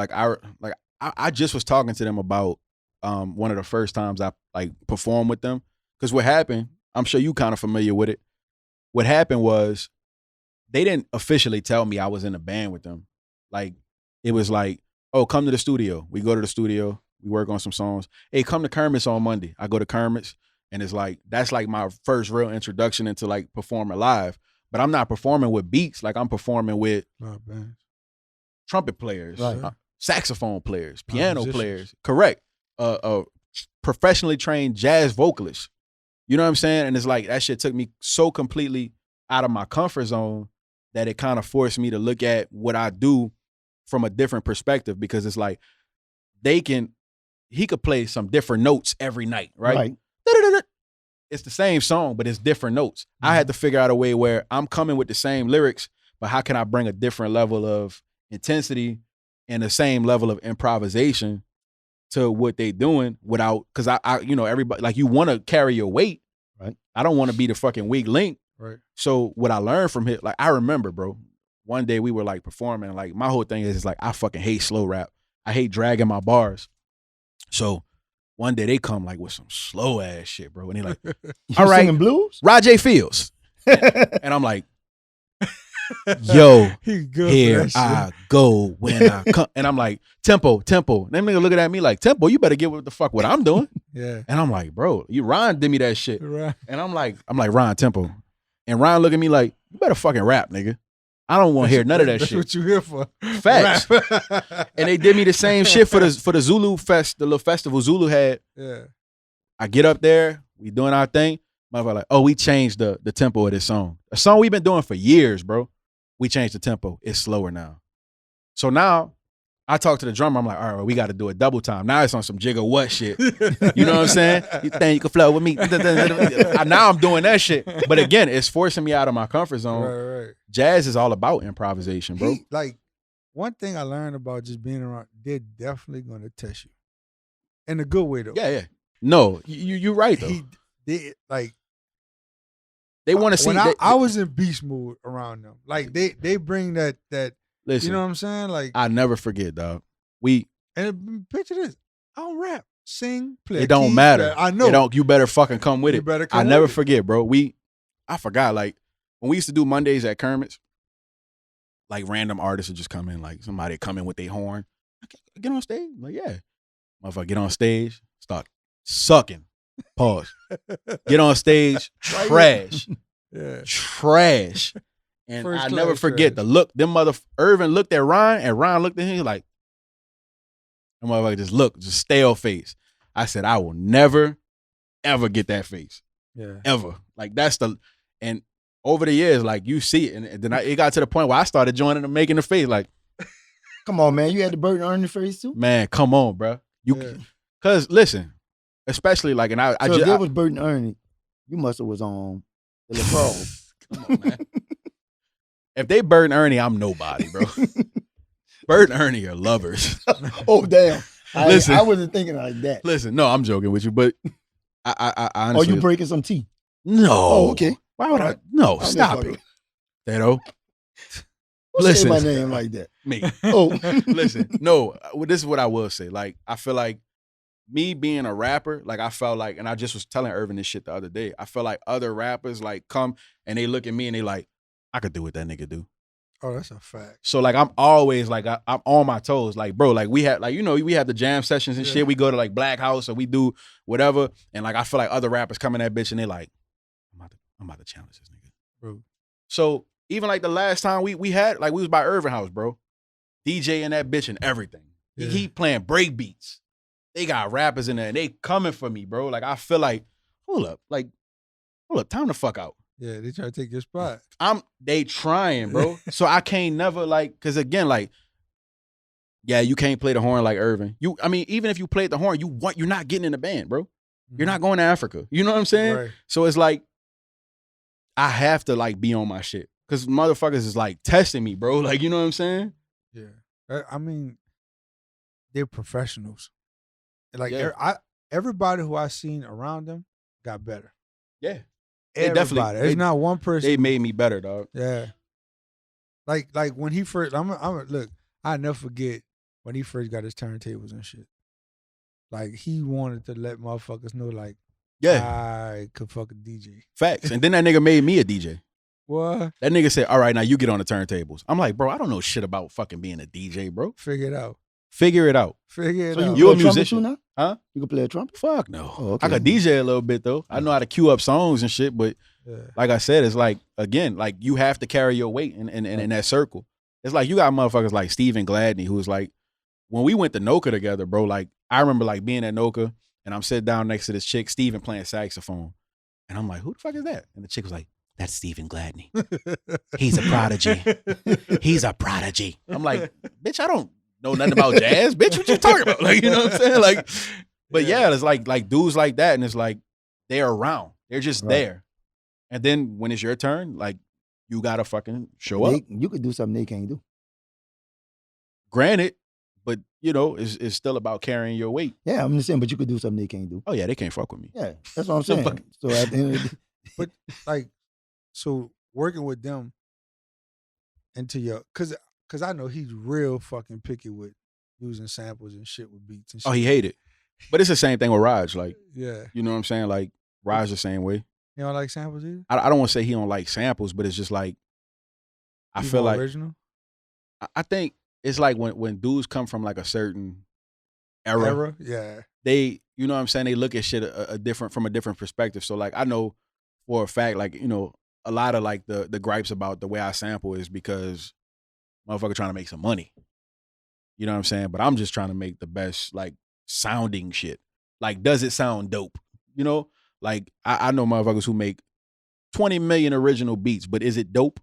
I just was talking to them about one of the first times I like performed with them. Because what happened, I'm sure you kind of familiar with it. What happened was they didn't officially tell me I was in a band with them. Like it was like, oh, come to the studio. We go to the studio. We work on some songs. Hey, come to Kermit's on Monday. I go to Kermit's, and it's like that's like my first real introduction into like performing live. But I'm not performing with beats. Like I'm performing with trumpet players, Right. saxophone players, piano musicians. players. Correct. Professionally trained jazz vocalists. You know what I'm saying? And it's like that shit took me so completely out of my comfort zone that it kind of forced me to look at what I do from a different perspective because it's like he could play some different notes every night, right? It's the same song, but it's different notes. I had to figure out a way where I'm coming with the same lyrics, but how can I bring a different level of intensity and the same level of improvisation to what they doing without, because I you know, everybody, like you want to carry your weight. Right. I don't want to be the fucking weak link. Right. So what I learned from it, like I remember, bro, one day we were like performing, like my whole thing is like, I fucking hate slow rap. I hate dragging my bars. So one day they come like with some slow ass shit, bro. And they like, all right, singing blues? Rajay Fields. And I'm like, yo, here I go when I come. And I'm like, tempo. And them niggas looking at me like, tempo, you better get what the fuck what I'm doing. Yeah. And I'm like, bro, Ryan did me that shit. Right. And I'm like, Ryan, tempo. And Ryan look at me like, you better fucking rap, nigga. I don't want to hear none of that That's shit. what you here for. Facts. And they did me the same shit for the Zulu Fest, the little festival Zulu had. Yeah. I get up there, we doing our thing. Motherfucker like, oh, we changed the tempo of this song. A song we've been doing for years, bro. We changed the tempo. It's slower now. So now I talk to the drummer. I'm like, all right, well, we got to do it double time. Now it's on some jigger what shit. You know what I'm saying? You think you can flow with me? Now I'm doing that shit. But again, it's forcing me out of my comfort zone. Right. Jazz is all about improvisation, bro. Like one thing I learned about just being around, they're definitely going to test you. In a good way though. Yeah. No, you're right though. They want to see. When I was in beast mode around them. Like they bring that. Listen, you know what I'm saying? Like I never forget, dog. and picture this. I don't rap. sing, play. It don't matter. I know. It don't. You better fucking come with You it. better I come never with it. forget, bro. I forgot. Like when we used to do Mondays at Kermit's, like random artists would just come in. Like somebody come in with their horn. Get on stage. I'm like, yeah, motherfucker, get on stage. Start sucking. Pause. Get on stage. Trash. Yeah. Trash. And First I never class forget trash. the look. Irvin looked at Ryan, and Ryan looked at him like, the motherfucker just stale face. I said, I will never, ever get that face. Yeah. Ever. Like and over the years, like you see it. And then it got to the point where I started joining them making the face. Like, Come on, man. You had the Burton Ernie face too? man, come on, bro. Cause listen, especially like, and I So just, if it was Burton Ernie, you must have was on the lacrosse. come on, man. If they Bert and Ernie, I'm nobody, bro. Bert and Ernie are lovers. Oh, damn. Listen. I wasn't thinking like that. Listen, no, I'm joking with you, but I Or honestly. you breaking some teeth. No. Oh, okay. Why would I? No, I'm just stop fucking. it. Tado. Who Listen. say my name like that? Me. Oh. Listen, no, this is what I will say. Like, I feel like me being a rapper, like I felt like, and I just was telling Irvin this shit the other day. I feel like other rappers like come and they look at me and they like, I could do what that nigga do. Oh, that's a fact. So like I'm always like I'm on my toes. Like, bro, like we had like, you know, we have the jam sessions and Yeah. shit. We go to like Black House or we do whatever. And like I feel like other rappers come in that bitch and they like, I'm about to challenge this nigga. Bro. So even like the last time we had, like we was by Irvin House, bro. DJ and that bitch and everything. Yeah. He playing break beats. They got rappers in there and they coming for me, bro. Like I feel like, hold up, time the fuck out. Yeah, they try to take your spot. They trying, bro. So I can't never like, cause again, like, yeah, you can't play the horn like Irvin. Even if you played the horn, you're not getting in the band, bro. You're not going to Africa. You know what I'm saying? Right. So it's like, I have to like be on my shit. Cause motherfuckers is like testing me, bro. Like, you know what I'm saying? Yeah. I mean, they're professionals. Like Yeah. everybody who I seen around them got better. Yeah. They definitely- Everybody. There's not one person. They made me better, dog. Yeah. Like when he first, look, I never forget when he first got his turntables and shit. Like he wanted to let motherfuckers know, like, Yeah. I could fuck a DJ. Facts. And then that nigga made me a DJ. What? That nigga said, all right, now you get on the turntables. I'm like, bro, I don't know shit about fucking being a DJ, bro. Figure it out. Figure it out. Figure it So out. You a play trumpet musician. too now? Huh? You can play a trumpet? Fuck no. Oh, okay. I could DJ a little bit though. I know how to cue up songs and shit, but Yeah. like I said, it's like, again, like you have to carry your weight in that circle. It's like you got motherfuckers like Stephen Gladney, who's like, when we went to Noka together, bro, like I remember like being at Noka and I'm sitting down next to this chick, Stephen playing saxophone. And I'm like, who the fuck is that? And the chick was like, that's Stephen Gladney. He's a prodigy. He's a prodigy. I'm like, bitch, I don't know nothing about jazz. Bitch, what you talking about? Like, you know what I'm saying? Like, but yeah, it's like dudes like that. And it's like, they're around. They're just Right. there. And then when it's your turn, like, you gotta fucking show up. You could do something they can't do. Granted, but you know, it's still about carrying your weight. Yeah, I'm just saying, but you could do something they can't do. Oh yeah, they can't fuck with me. Yeah, that's what I'm saying. fuck- So at the end of the day, But like, so working with them into your, cause I know he's real fucking picky with using samples and shit with beats and shit. Oh, he hate it. But it's the same thing with Raj. Like, Yeah. you know what I'm saying? Like, Raj the same way. You don't like samples either? I don't want to say he don't like samples, but it's just like, I He's feel more like original I think it's like when dudes come from like a certain era, Yeah. they, you know what I'm saying, they look at shit from a different perspective. So like I know for a fact, like, you know, a lot of like the gripes about the way I sample is because motherfucker trying to make some money. You know what I'm saying? But I'm just trying to make the best like sounding shit. Like, does it sound dope? You know? Like I know motherfuckers who make 20 million original beats, but is it dope?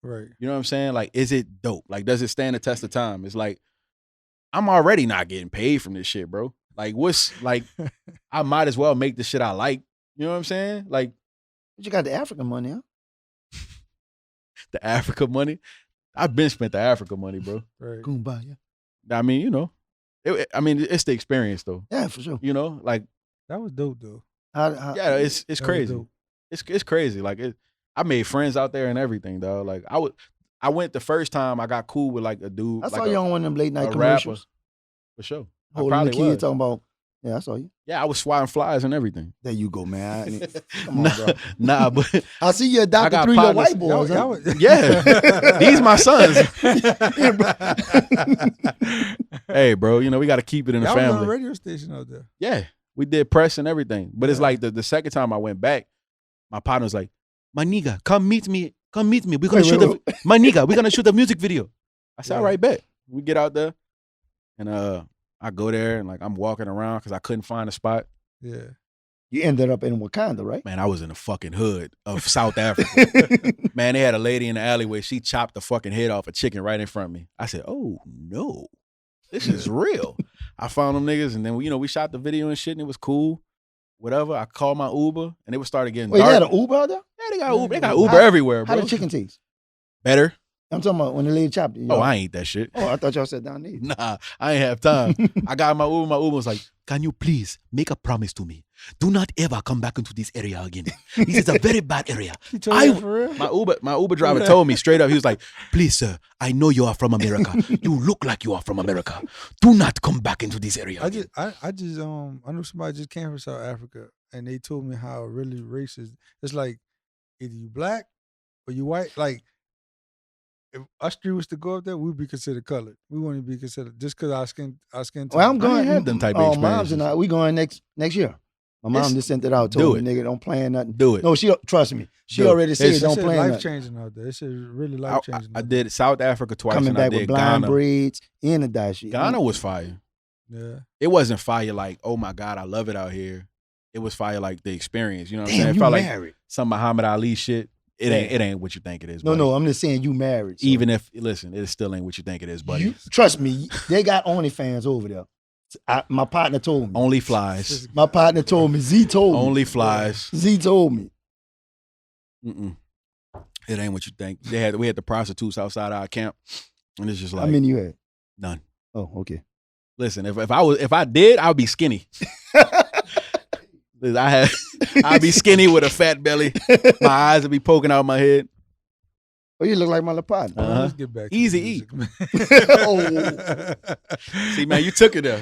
Right. You know what I'm saying? Like, is it dope? Like, does it stand the test of time? It's like, I'm already not getting paid from this shit, bro. Like, what's like, I might as well make the shit I like. You know what I'm saying? Like, but you got the African money, huh? the Africa money. I've been spent the Africa money, bro. Right. Kumbaya. I mean, you know, it's the experience though. Yeah, for sure. You know, like, That was dope though. yeah, it's That was crazy. dope. It's crazy. Like, I made friends out there and everything, dog. Like, I went the first time. I got cool with like a dude. I saw like you on one of them late night a commercials. rapper, for sure. I Holding the probably kid was. talking about Yeah, I saw you. Yeah, I was swatting flies and everything. There you go, man. Come on, bro. Nah, but I see you I adopted got 3 little partners. white boys. Y'all Huh? yeah, these my sons. Hey, bro, you know we got to keep it in the Y'all was on a family. radio station out there. Yeah, we did press and everything. But it's Yeah. like the second time I went back, my partner was like, "My nigga, come meet me. Come meet me. We're gonna Wait, shoot wait, my nigga. We're gonna shoot a music video." I said, Yeah. "All right, bet." We get out there, and I go there and like I'm walking around because I couldn't find a spot. Yeah. You ended up in Wakanda, right? Man, I was in the fucking hood of South Africa. Man, they had a lady in the alleyway. She chopped the fucking head off a chicken right in front of me. I said, "Oh no, this is real." I found them niggas, and then we shot the video and shit, and it was cool. Whatever. I called my Uber, and it started getting Wait, you dark. had an Uber out there? Yeah, they got Uber. They got How- Uber everywhere, How bro. did chicken taste? Better. I'm talking about when the lady chopped it. Oh, I ain't eat that shit. Oh, I thought y'all said down there. Nah, I ain't have time. I got my Uber. My Uber was like, "Can you please make a promise to me? Do not ever come back into this area again. This is a very bad area." He told you for real? My Uber driver told me straight up. He was like, "Please, sir, I know you are from America. You look like you are from America. Do not come back into this area again." I know somebody just came from South Africa and they told me how really racist. It's like either you black or you white. Like if us three was to go up there, we'd be considered colored. We wouldn't be considered just because our skin Well, I'm tone. going. ain't had them type of Mom's experiences. and I, we going next year. My mom It's- just sent it out. do Told it. me, nigga, don't plan nothing. Do it. No, she trust me. She Do it. already said It's- don't It's plan life nothing. changing out there. It's really I, life changing. I did South Africa twice, Coming and I back did with blind Ghana. braids and a dashi. Ghana was fire. Yeah. It wasn't fire like, "Oh my God, I love it out here." It was fire like the experience. You know what I'm Damn, saying? It you felt like married? some Muhammad Ali shit. It ain't what you think it is. No, buddy. no, I'm just saying you married. so Even if listen, it still ain't what you think it is, buddy. trust me, they got OnlyFans over there. My partner told me. Only flies. My partner told me. Z told me. Only flies. Z told me. Mm-mm. It ain't what you think. We had the prostitutes outside our camp, and it's just like How many you had? none. Oh, okay. Listen, if I did, I'd be skinny. I'd be skinny with a fat belly. My eyes would be poking out my head. Oh, you look like my little partner. Uh-huh. Let's get back to Easy the eat. music, Oh. man. See, man, you took it there.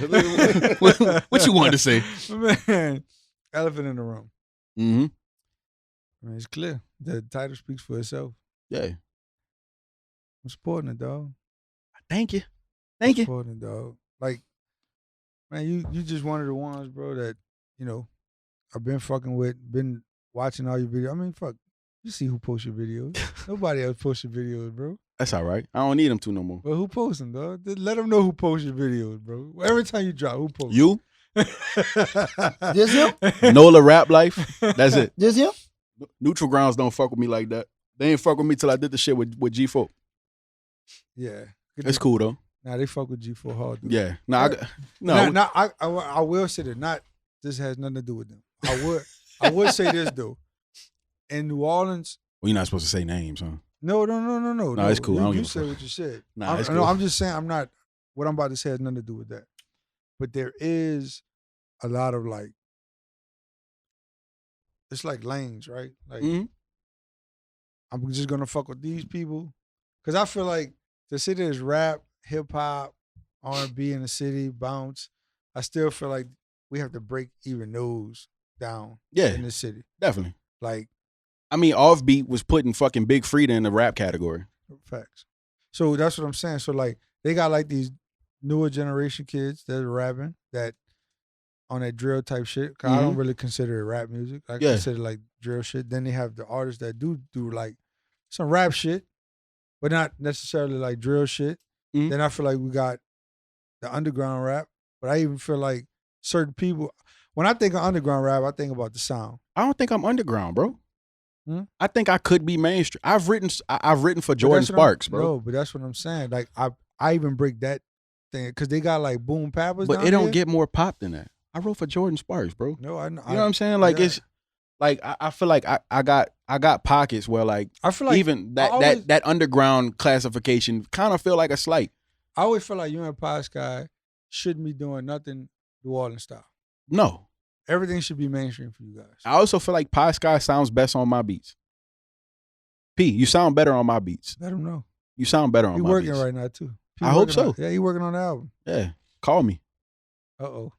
What you wanted to say? Man, elephant in the room. Mm-hmm. I mean, it's clear. The title speaks for itself. Yeah. I'm supporting it, dog. Thank you. Thank you. Supporting it, dog. Like, man, you just one of the ones, bro, that, I've been fucking with, been watching all your videos. I mean, fuck, you see who posts your videos. Nobody else posts your videos, bro. That's all right. I don't need them to no more. But who posts them, dog? Just let them know who posts your videos, bro. Every time you drop, who posts? You, Just him? Nola Rap Life. That's it. Just him? Neutral Grounds don't fuck with me like that. They ain't fuck with me till I did the shit with G4. Yeah. It's cool though. Nah, they fuck with G4 hard. Dude. Yeah. No, I will say that. Not this has nothing to do with them. I would say this though. In New Orleans, well, you're not supposed to say names, huh? no. No, it's cool. I don't You give a said fuck. what you said. Nah, it's No, cool. I'm just saying. I'm not. What I'm about to say has nothing to do with that. But there is a lot of like. It's like lanes, right? Like Mhm. I'm just gonna fuck with these people, because I feel like the city is rap, hip hop, R&B in the city, bounce. I still feel like we have to break even those down Yeah, in the city. definitely. Like I mean, Offbeat was putting fucking Big Frida in the rap category. facts. So that's what I'm saying. So like they got like these newer generation kids that are rapping that on that drill type shit. 'Cause I don't really consider it rap music. I Yeah. consider it like drill shit. Then they have the artists that do like some rap shit, but not necessarily like drill shit. Mhm. Then I feel like we got the underground rap, but I even feel like certain people. When I think of underground rap, I think about the sound. I don't think I'm underground, bro. Hmm? I think I could be mainstream. I've written for But Jordan that's what I'm- Sparks, bro. No, but that's what I'm saying. Like I even break that thing because they got like boom pappers. But down it don't here. get more pop than that. I wrote for Jordan Sparks, bro. No, I know. You know what I'm saying? Like yeah. it's like I feel like I got pockets where like I feel like even I always- that underground classification kind of feel like a slight. I always feel like you and Pie Sky shouldn't be doing nothing New Orleans style. No, Everything should be mainstream for you guys. I also feel like Pie Sky sounds best on my beats. P, you sound better on my beats. Let them know. You sound better on He my working beats. right now too. He I hope working so. Yeah, he working on the album. Yeah, call me. Uh-oh.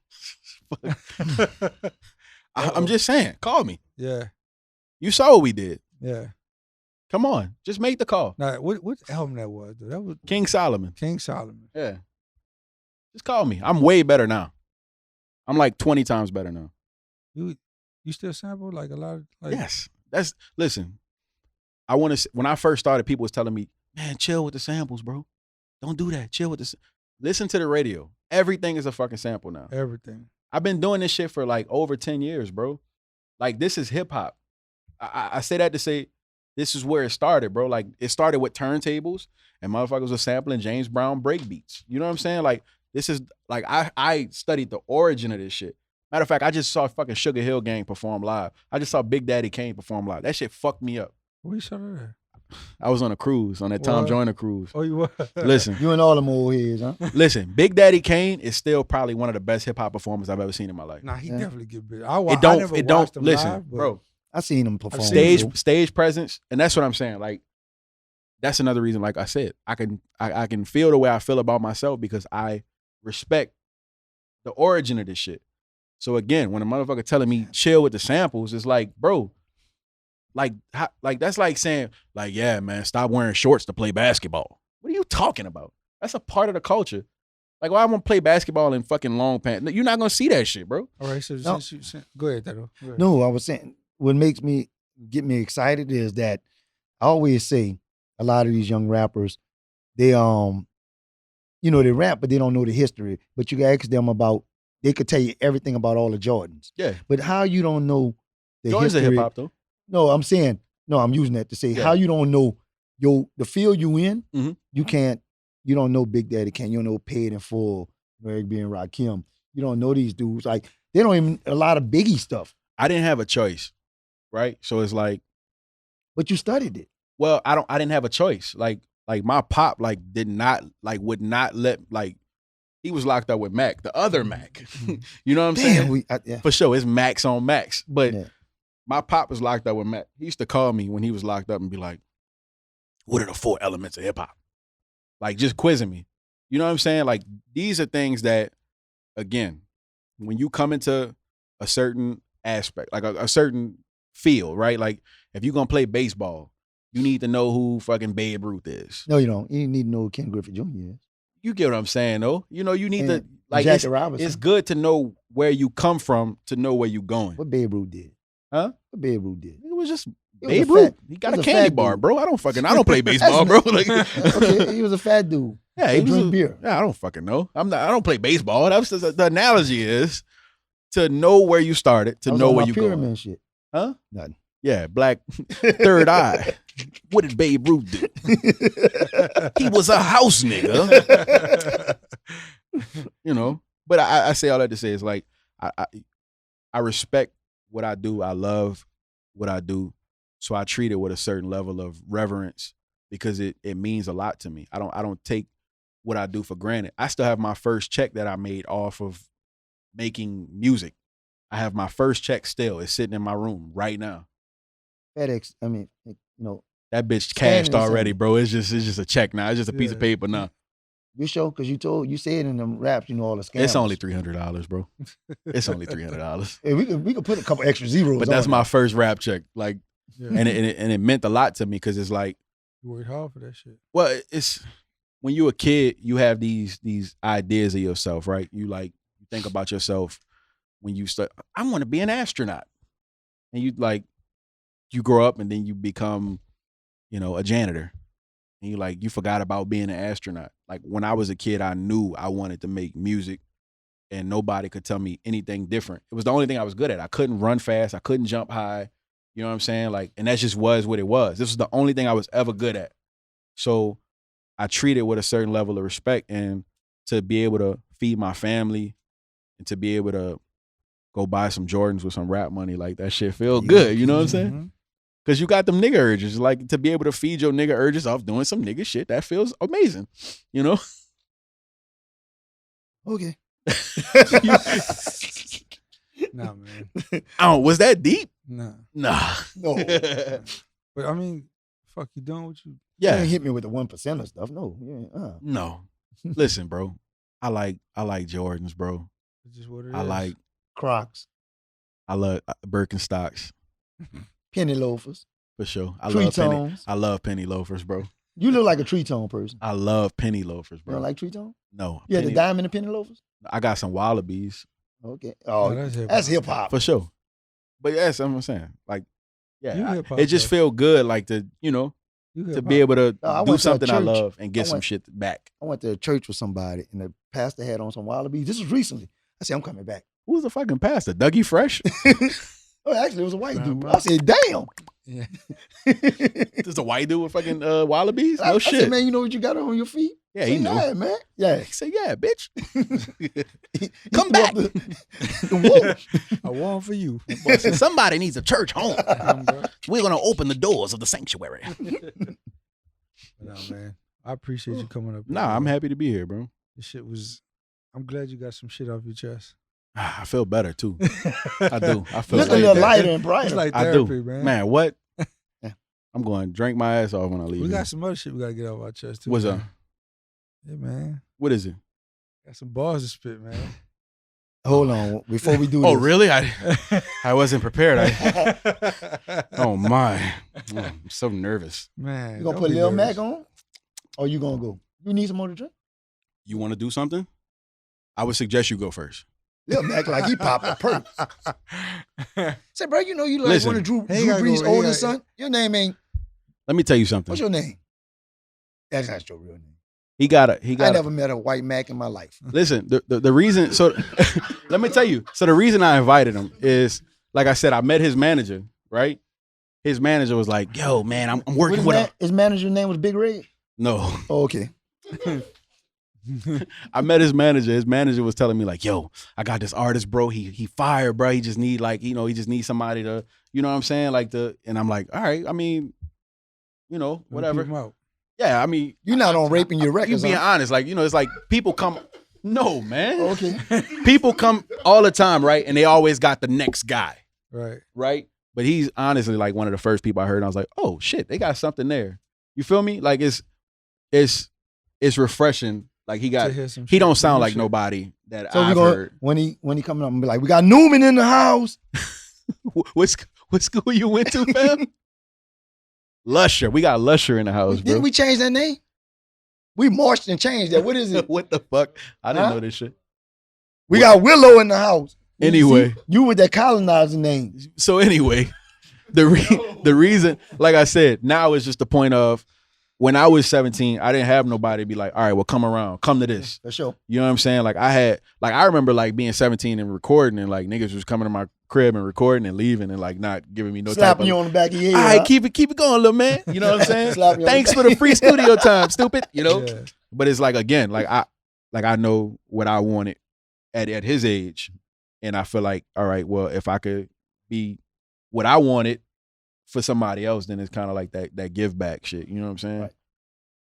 I'm just saying, call me. Yeah. You saw what we did. Yeah. Come on, just make the call. Now, what album that was? Though? That was King Solomon. King Solomon. Yeah. Just call me. I'm way better now. I'm like 20 times better now. You still sample like a lot of like Yes. Listen, I want to, when I first started, people was telling me, man, chill with the samples, bro. Don't do that. Chill with the, listen to the radio. Everything is a fucking sample now. everything. I've been doing this shit for like over 10 years, bro. Like, this is hip hop. I say that to say this is where it started, bro. Like, it started with turntables and motherfuckers were sampling James Brown breakbeats. You know what I'm saying? Like, this is, like, I studied the origin of this shit. Matter of fact, I just saw fucking Sugar Hill Gang perform live. I just saw Big Daddy Kane perform live. That shit fucked me up. Where you saw that? I was on a cruise, on that Tom What? Joyner cruise. Oh, you were? Listen, You and all them old heads, huh? listen, Big Daddy Kane is still probably one of the best hip hop performers I've ever seen in my life. Nah, he Yeah. definitely get big. It don't listen, live, but bro. I seen them perform. seen Stage presence, and that's what I'm saying. Like, that's another reason. Like I said, I can feel the way I feel about myself because I respect the origin of this shit. So again, when a motherfucker telling me chill with the samples, it's like, bro, like that's like saying, like, yeah, man, stop wearing shorts to play basketball. What are you talking about? That's a part of the culture. Like, why I want to play basketball in fucking long pants? You're not gonna see that shit, bro. All right, so No. go ahead, Tato. Go ahead. No, I was saying what makes me get me excited is that I always say a lot of these young rappers, they they rap, but they don't know the history. But you can ask them about, they could tell you everything about all the Jordans. Yeah, But how you don't know the Jordan's a history? hip hop though. No, I'm saying, no, I'm using that to say Yeah. how you don't know the field you in, Mhm. you don't know Big Daddy Kane, you don't know Paid in Full, Eric B. and Rakim. You don't know these dudes. Like, they don't even, a lot of Biggie stuff, I didn't have a choice, right? So it's like, but you studied it. well, I didn't have a choice. Like my pop, like, would not let, like, he was locked up with Mac, the other Mac. You know what I'm saying? Yeah. For sure, it's Max on Max. But Yeah. my pop was locked up with Mac. He used to call me when he was locked up and be like, what are the 4 elements of hip hop? Like, just quizzing me. You know what I'm saying? Like, these are things that, again, when you come into a certain aspect, like a certain field, right? Like, if you're going to play baseball, you need to know who fucking Babe Ruth is. No, you don't. You need to know who Ken Griffey Jr. is. You get what I'm saying, though? You know, you need to, And like, Jackie Robinson. it's good to know where you come from to know where you're going. What Babe Ruth did? Huh? What Babe Ruth did? It was just He was Babe a Ruth. fat- He got he a was a candy fat bar, dude. bro. I don't play baseball, bro. Like, Okay, he was a fat dude. yeah, He he was drink beer. Yeah, I don't fucking know. I don't play baseball. That's just, the analogy is to know where you started, I to was know on where my you pyramid going. shit. Huh? Nothing. Yeah, black third eye. What did Babe Ruth do? He was a house nigga. You know, but I say all that to say is, like, I respect what I do. I love what I do, so I treat it with a certain level of reverence because it means a lot to me. I don't take what I do for granted. I still have my first check that I made off of making music. I have my first check still. It's sitting in my room right now. FedEx. I mean, That bitch Standing cashed already, something. bro. It's just a check now. It's just a piece of Yeah. paper now. you show because you said in them raps, all the scams. It's only $300, bro. It's only $300. Hey, we could put a couple extra zeros. But that's on my it. first rap check. Like, Yeah. and it meant a lot to me because it's like, You worked hard for that shit. well, it's when you're a kid, you have these ideas of yourself, right? You think about yourself when you start, I want to be an astronaut. And you grow up and then you become, a janitor. And you forgot about being an astronaut. Like, when I was a kid, I knew I wanted to make music and nobody could tell me anything different. It was the only thing I was good at. I couldn't run fast. I couldn't jump high. You know what I'm saying? Like, and that just was what it was. This was the only thing I was ever good at. So I treat it with a certain level of respect, and to be able to feed my family and to be able to go buy some Jordans with some rap money, like, that shit feel good. You know what I'm saying? Mhm. Because you got them nigga urges. Like, to be able to feed your nigga urges off doing some nigga shit, that feels amazing. You know? Okay. Nah, man. Oh, was that deep? Nah. Nah. No. But I mean, fuck, you done what you. You Yeah. ain't hit me with the 1% stuff. No. Yeah. No. Listen, bro. I like Jordans, bro. It's just what it is. I like. Crocs, I love Birkenstocks penny loafers, for sure. tree tones. I love penny loafers, bro. You look like a tree tone person. I love penny loafers, You bro. don't like tree tone? No, You had the penny- diamond and penny loafers? I got some Wallabies Okay. Oh, Oh, that's hip-hop. that's hip hop. for sure. But yes, I'm saying like, You yeah, hip-hop, it just though. feel good, like to You to hip-hop. be able to No, I do went to a something I church. love and get I some went- shit back. I went to a church with somebody, and the pastor had on some wallabies. This was recently. I said, I'm coming back. Who's the fucking pastor? Dougie Fresh? Oh, actually, it was a white Nah, dude. bro. I said, damn. Yeah. This a white dude with fucking Wallabies? I No said, shit. man, you know what you got on your feet? Yeah, I he said, knew. Yeah, man. Yeah. He said, yeah, bitch. He Come threw back. up the I want for you. Boy said, somebody needs a church home. Bro. We're gonna open the doors of the sanctuary. Nah, man. I appreciate you coming up. here, Nah, I'm bro. happy to be here, bro. This shit was. I'm glad you got some shit off your chest. I feel better too. I do. I feel Look a like little that. lighter and brighter. It's like I therapy, do, man. man. What? Yeah. I'm going to drink my ass off when I leave. We here. got some other shit we gotta get off our chest too. What's man. up? Yeah, man. What is it? Got some balls to spit, man. Hold on. Before we do Oh, this. really? I wasn't prepared. Oh my, Oh, I'm so nervous. Man, You gonna don't put be Lil nervous. Mac on? Or you gonna go? You need some more to drink? You want to do something? I would suggest you go first. Lil Mac like he popped a perk. Say, bro, you know you like Listen. one of Drew He gotta Brees' go- he oldest gotta- son? Your name ain't, Let me tell you something. what's your name? That's not your real name. He got I to never met a white Mac in my life. Listen, the reason, so let me tell you. So the reason I invited him is, like I said, I met his manager, right? His manager was like, yo, man, I'm What working his, with him. his manager's name was Big Red? No, Oh, okay. I met his manager. His manager was telling me like, yo, I got this artist, bro. He fired, bro. He just need like, he just needs somebody to, you know what I'm saying? Like and I'm like, all right, I mean, whatever. Keep 'em out. Yeah, I mean, You're not on raping your you records, being huh? honest, like, it's like people come. No, man. Okay. People come all the time, right? And they always got the next guy, Right. right? But he's honestly like one of the first people I heard. And I was like, oh shit, they got something there. You feel me? Like it's refreshing. Like he To hear some he shit, don't new sound like shit. nobody that So we're I've gonna heard. when he coming up and be like, we got Newman in the house. What school you went to, fam? Lusher. We got Lusher in the house, bro. Didn't we change that name? We marched and changed that. What is it? What the fuck? I didn't Huh? know this shit. We got Willow in the house. You Anyway. see, you with that colonizer name. So anyway, the reason, like I said, now it's just the point of when I was 17, I didn't have nobody be like, all right, well, come around, come to this. For sure. You know what I'm saying? Like I remember like being 17 and recording and like niggas was coming to my crib and recording and leaving and like not giving me no Slapping type you of, on the back of your head. all right, huh? keep it going, little man. You know what I'm saying? Slap you on the Thanks back. for the free studio time, stupid. You know? Yeah. But it's like, again, like I know what I wanted at his age. And I feel like, all right, well, if I could be what I wanted for somebody else, then it's kind of like that give back shit. You know what I'm saying? Right.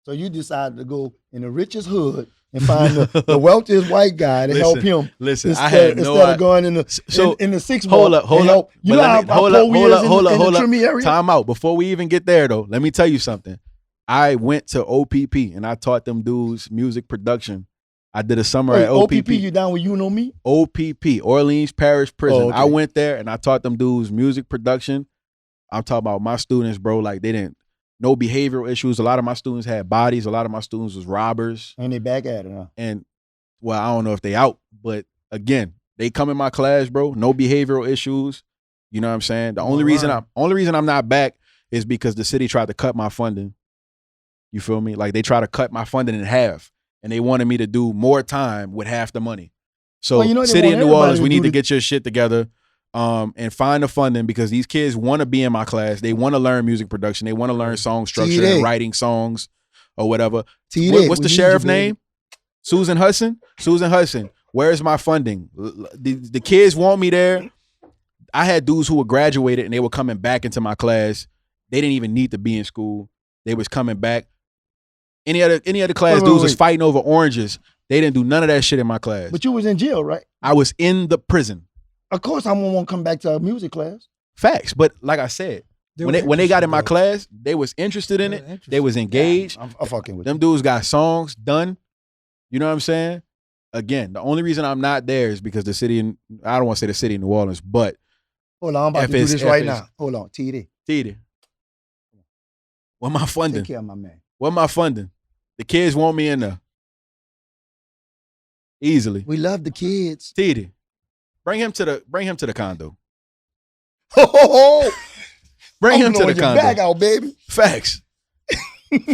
So you decided to go in the richest hood and find the wealthiest white guy to help him. Listen, Instead, I had no instead of going in the So, in the six hold ball up, hold and up. help. You But know let how me- hold poor up, we hold is up, in hold up, the hold up. Trimmy area? Time out. Before we even get there, though, let me tell you something. I went to OPP and I taught them dudes music production. I did a summer Wait, at OPP, you down with you know me? OPP, Orleans Parish Prison. Oh, okay. I went there and I taught them dudes music production. I'm talking about my students, bro. Like no behavioral issues. A lot of my students had bodies. A lot of my students was robbers. And they back at it, huh? And well, I don't know if they out, but again, they come in my class, bro. No behavioral issues. You know what I'm saying? The only reason I'm not back is because the city tried to cut my funding. You feel me? Like they tried to cut my funding in half, and they wanted me to do more time with half the money. So, Well, you know, they city want of New everybody Orleans, to we do need to the- get your shit together, and find the funding because these kids want to be in my class. They want to learn music production. They want to learn song structure that. and writing songs or whatever. See What's that, the we sheriff need you, baby. name? Susan Hudson? Susan Hudson. Where's my funding? The kids want me there. I had dudes who were graduated and they were coming back into my class. They didn't even need to be in school. They was coming back. Any other class Wait, dudes was wait. fighting over oranges. They didn't do none of that shit in my class. But you was in jail, right? I was in the prison. Of course, I won't come back to a music class. Facts. But like I said, when they got in my class, they was interested in it. They was engaged. I'm fucking with Them dudes got songs done. You know what I'm saying? again, the only reason I'm not there is because I don't want to say the city of New Orleans, but Hold on, I'm about If to do it's- this if right it's- now. Hold on, TD. Titi, what my funding? Take care of my man. What my funding? The kids want me in there. Easily. We love the kids. Titi, bring him to the condo. Ho, ho, ho. Bring I'm him to blowing the your condo. bag out, baby. Facts.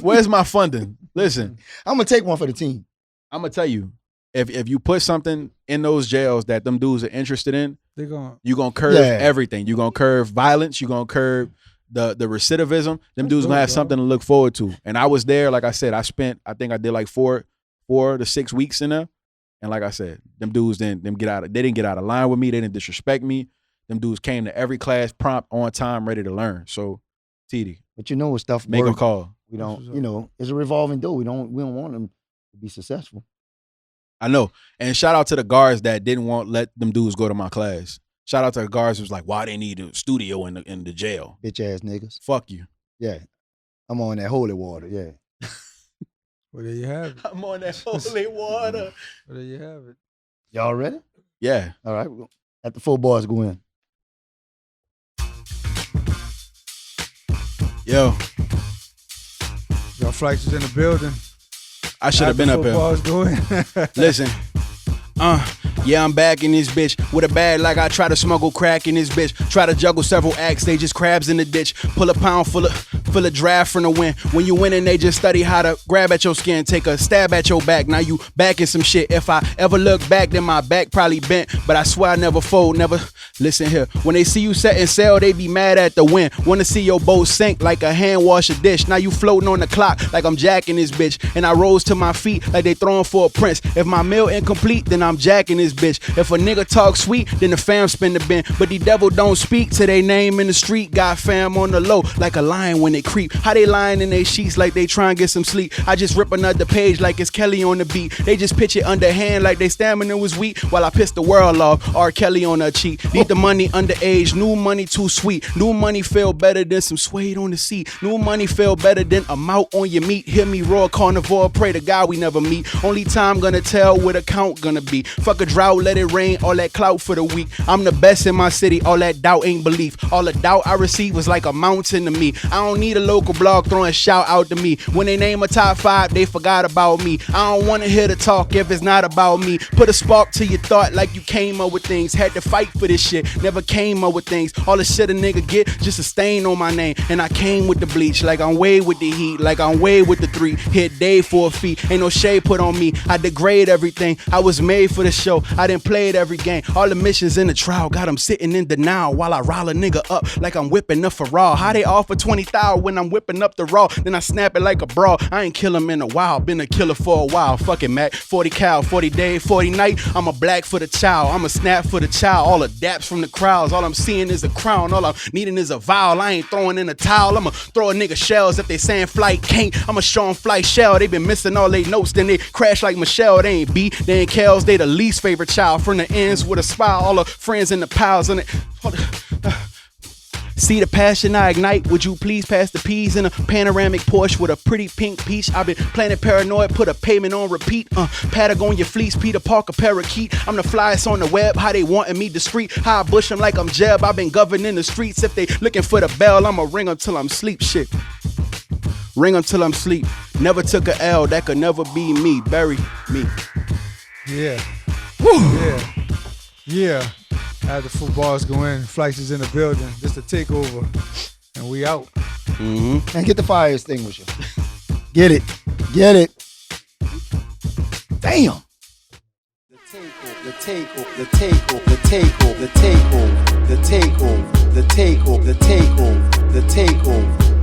Where's my funding? Listen, I'm gonna take one for the team. I'm gonna tell you, if you put something in those jails that them dudes are interested in, They're going. you're gonna curve Yeah. everything. You're gonna curve violence. You're gonna curve the recidivism. Them That's dudes gonna dope, have bro. something to look forward to. And I was there, like I said, I think I did like 4 to 6 weeks in there. And like I said, them dudes didn't get out of line with me. They didn't disrespect me. Them dudes came to every class prompt, on time, ready to learn. So, TD, But you know what stuff make a works. call. We That's don't, what's up. you know, it's a revolving door. We don't want them to be successful. I know. And shout out to the guards that didn't let them dudes go to my class. Shout out to the guards who was like, why they need a studio in the jail? Bitch ass niggas. Fuck you. Yeah. I'm on that holy water. Yeah. Well, there you have it. I'm on that holy water. Well, there you have it. Y'all ready? Yeah. All right. Let the 4 boys go in. Yo, Y'all Flighteous is in the building. I should have been up here. Footballs going. Listen. Yeah, I'm back in this bitch with a bag like I try to smuggle crack in this bitch. Try to juggle several acts, they just crabs in the ditch. Pull a pound full of draft from the wind. When you winning, they just study how to grab at your skin, take a stab at your back. Now you back in some shit. If I ever look back, then my back probably bent. But I swear I never fold, never. Listen here. When they see you setting sail, they be mad at the wind. Wanna see your boat sink like a hand wash a dish. Now you floating on the clock like I'm jacking this bitch. And I rose to my feet like they throwing for a prince. If my meal incomplete, then I'm jacking this bitch. If a nigga talk sweet, then the fam spin the bin. But the devil don't speak to they name in the street. Got fam on the low like a lion when they creep. How they lying in they sheets like they trying to get some sleep. I just rip another page like it's Kelly on the beat. They just pitch it underhand like they stamina was weak. While I piss the world off, R. Kelly on her cheek. Need the money underage, new money too sweet. New money feel better than some suede on the seat. New money feel better than a mouth on your meat. Hear me roar carnivore, pray to God we never meet. Only time gonna tell what the count gonna be. Fuck a drought, let it rain, all that clout for the weak. I'm the best in my city, all that doubt ain't belief. All the doubt I receive was like a mountain to me. I don't need a local blog throwing shout out to me. When they name a top 5, they forgot about me. I don't wanna hear the talk if it's not about me. Put a spark to your thought like you came up with things. Had to fight for this shit, never came up with things. All the shit a nigga get, just a stain on my name. And I came with the bleach, like I'm way with the heat, like I'm way with the 3. Hit Dave for a fee, ain't no shade put on me. I degrade everything, I was made for the show. I didn't play it every game. All the missions in the trial got them sitting in denial while I rile a nigga up like I'm whipping up for raw. How they offer 20,000 when I'm whipping up the raw? Then I snap it like a brawl. I ain't kill him in a while, been a killer for a while. Fuck it, Mac. 40 cal, 40 day, 40 night. I'm a black for the child, I'm a snap for the child. All the daps from the crowds, all I'm seeing is a crown. All I'm needing is a vowel, I ain't throwing in a towel. I'ma throw a nigga shells if they saying flight can't. I'ma show them flight shell, they been missing all they notes. Then they crash like Michelle, they ain't B, they ain't Kels. They the least favorite child from the ends with a smile. All the friends in the piles and it. See the passion I ignite, would you please pass the peas in a panoramic Porsche with a pretty pink peach? I've been planning paranoid, put a payment on repeat. Patagonia fleece, Peter Parker parakeet. I'm the flyest on the web, how they wanting me discreet. How I bush them like I'm Jeb, I've been governing the streets. If they looking for the bell, I'ma ring them till I'm sleep, shit. Ring them till I'm sleep. Never took a L, that could never be me. Bury me. Yeah. Woo. Yeah. Yeah. As the footballs go in, Flighteous is in the building. This the takeover. And we out. Mm-hmm. And get the fire extinguisher. Get it. Get it. Damn. The takeover, the takeover, the takeover, the takeover, the takeover, the takeover, the takeover, the takeover.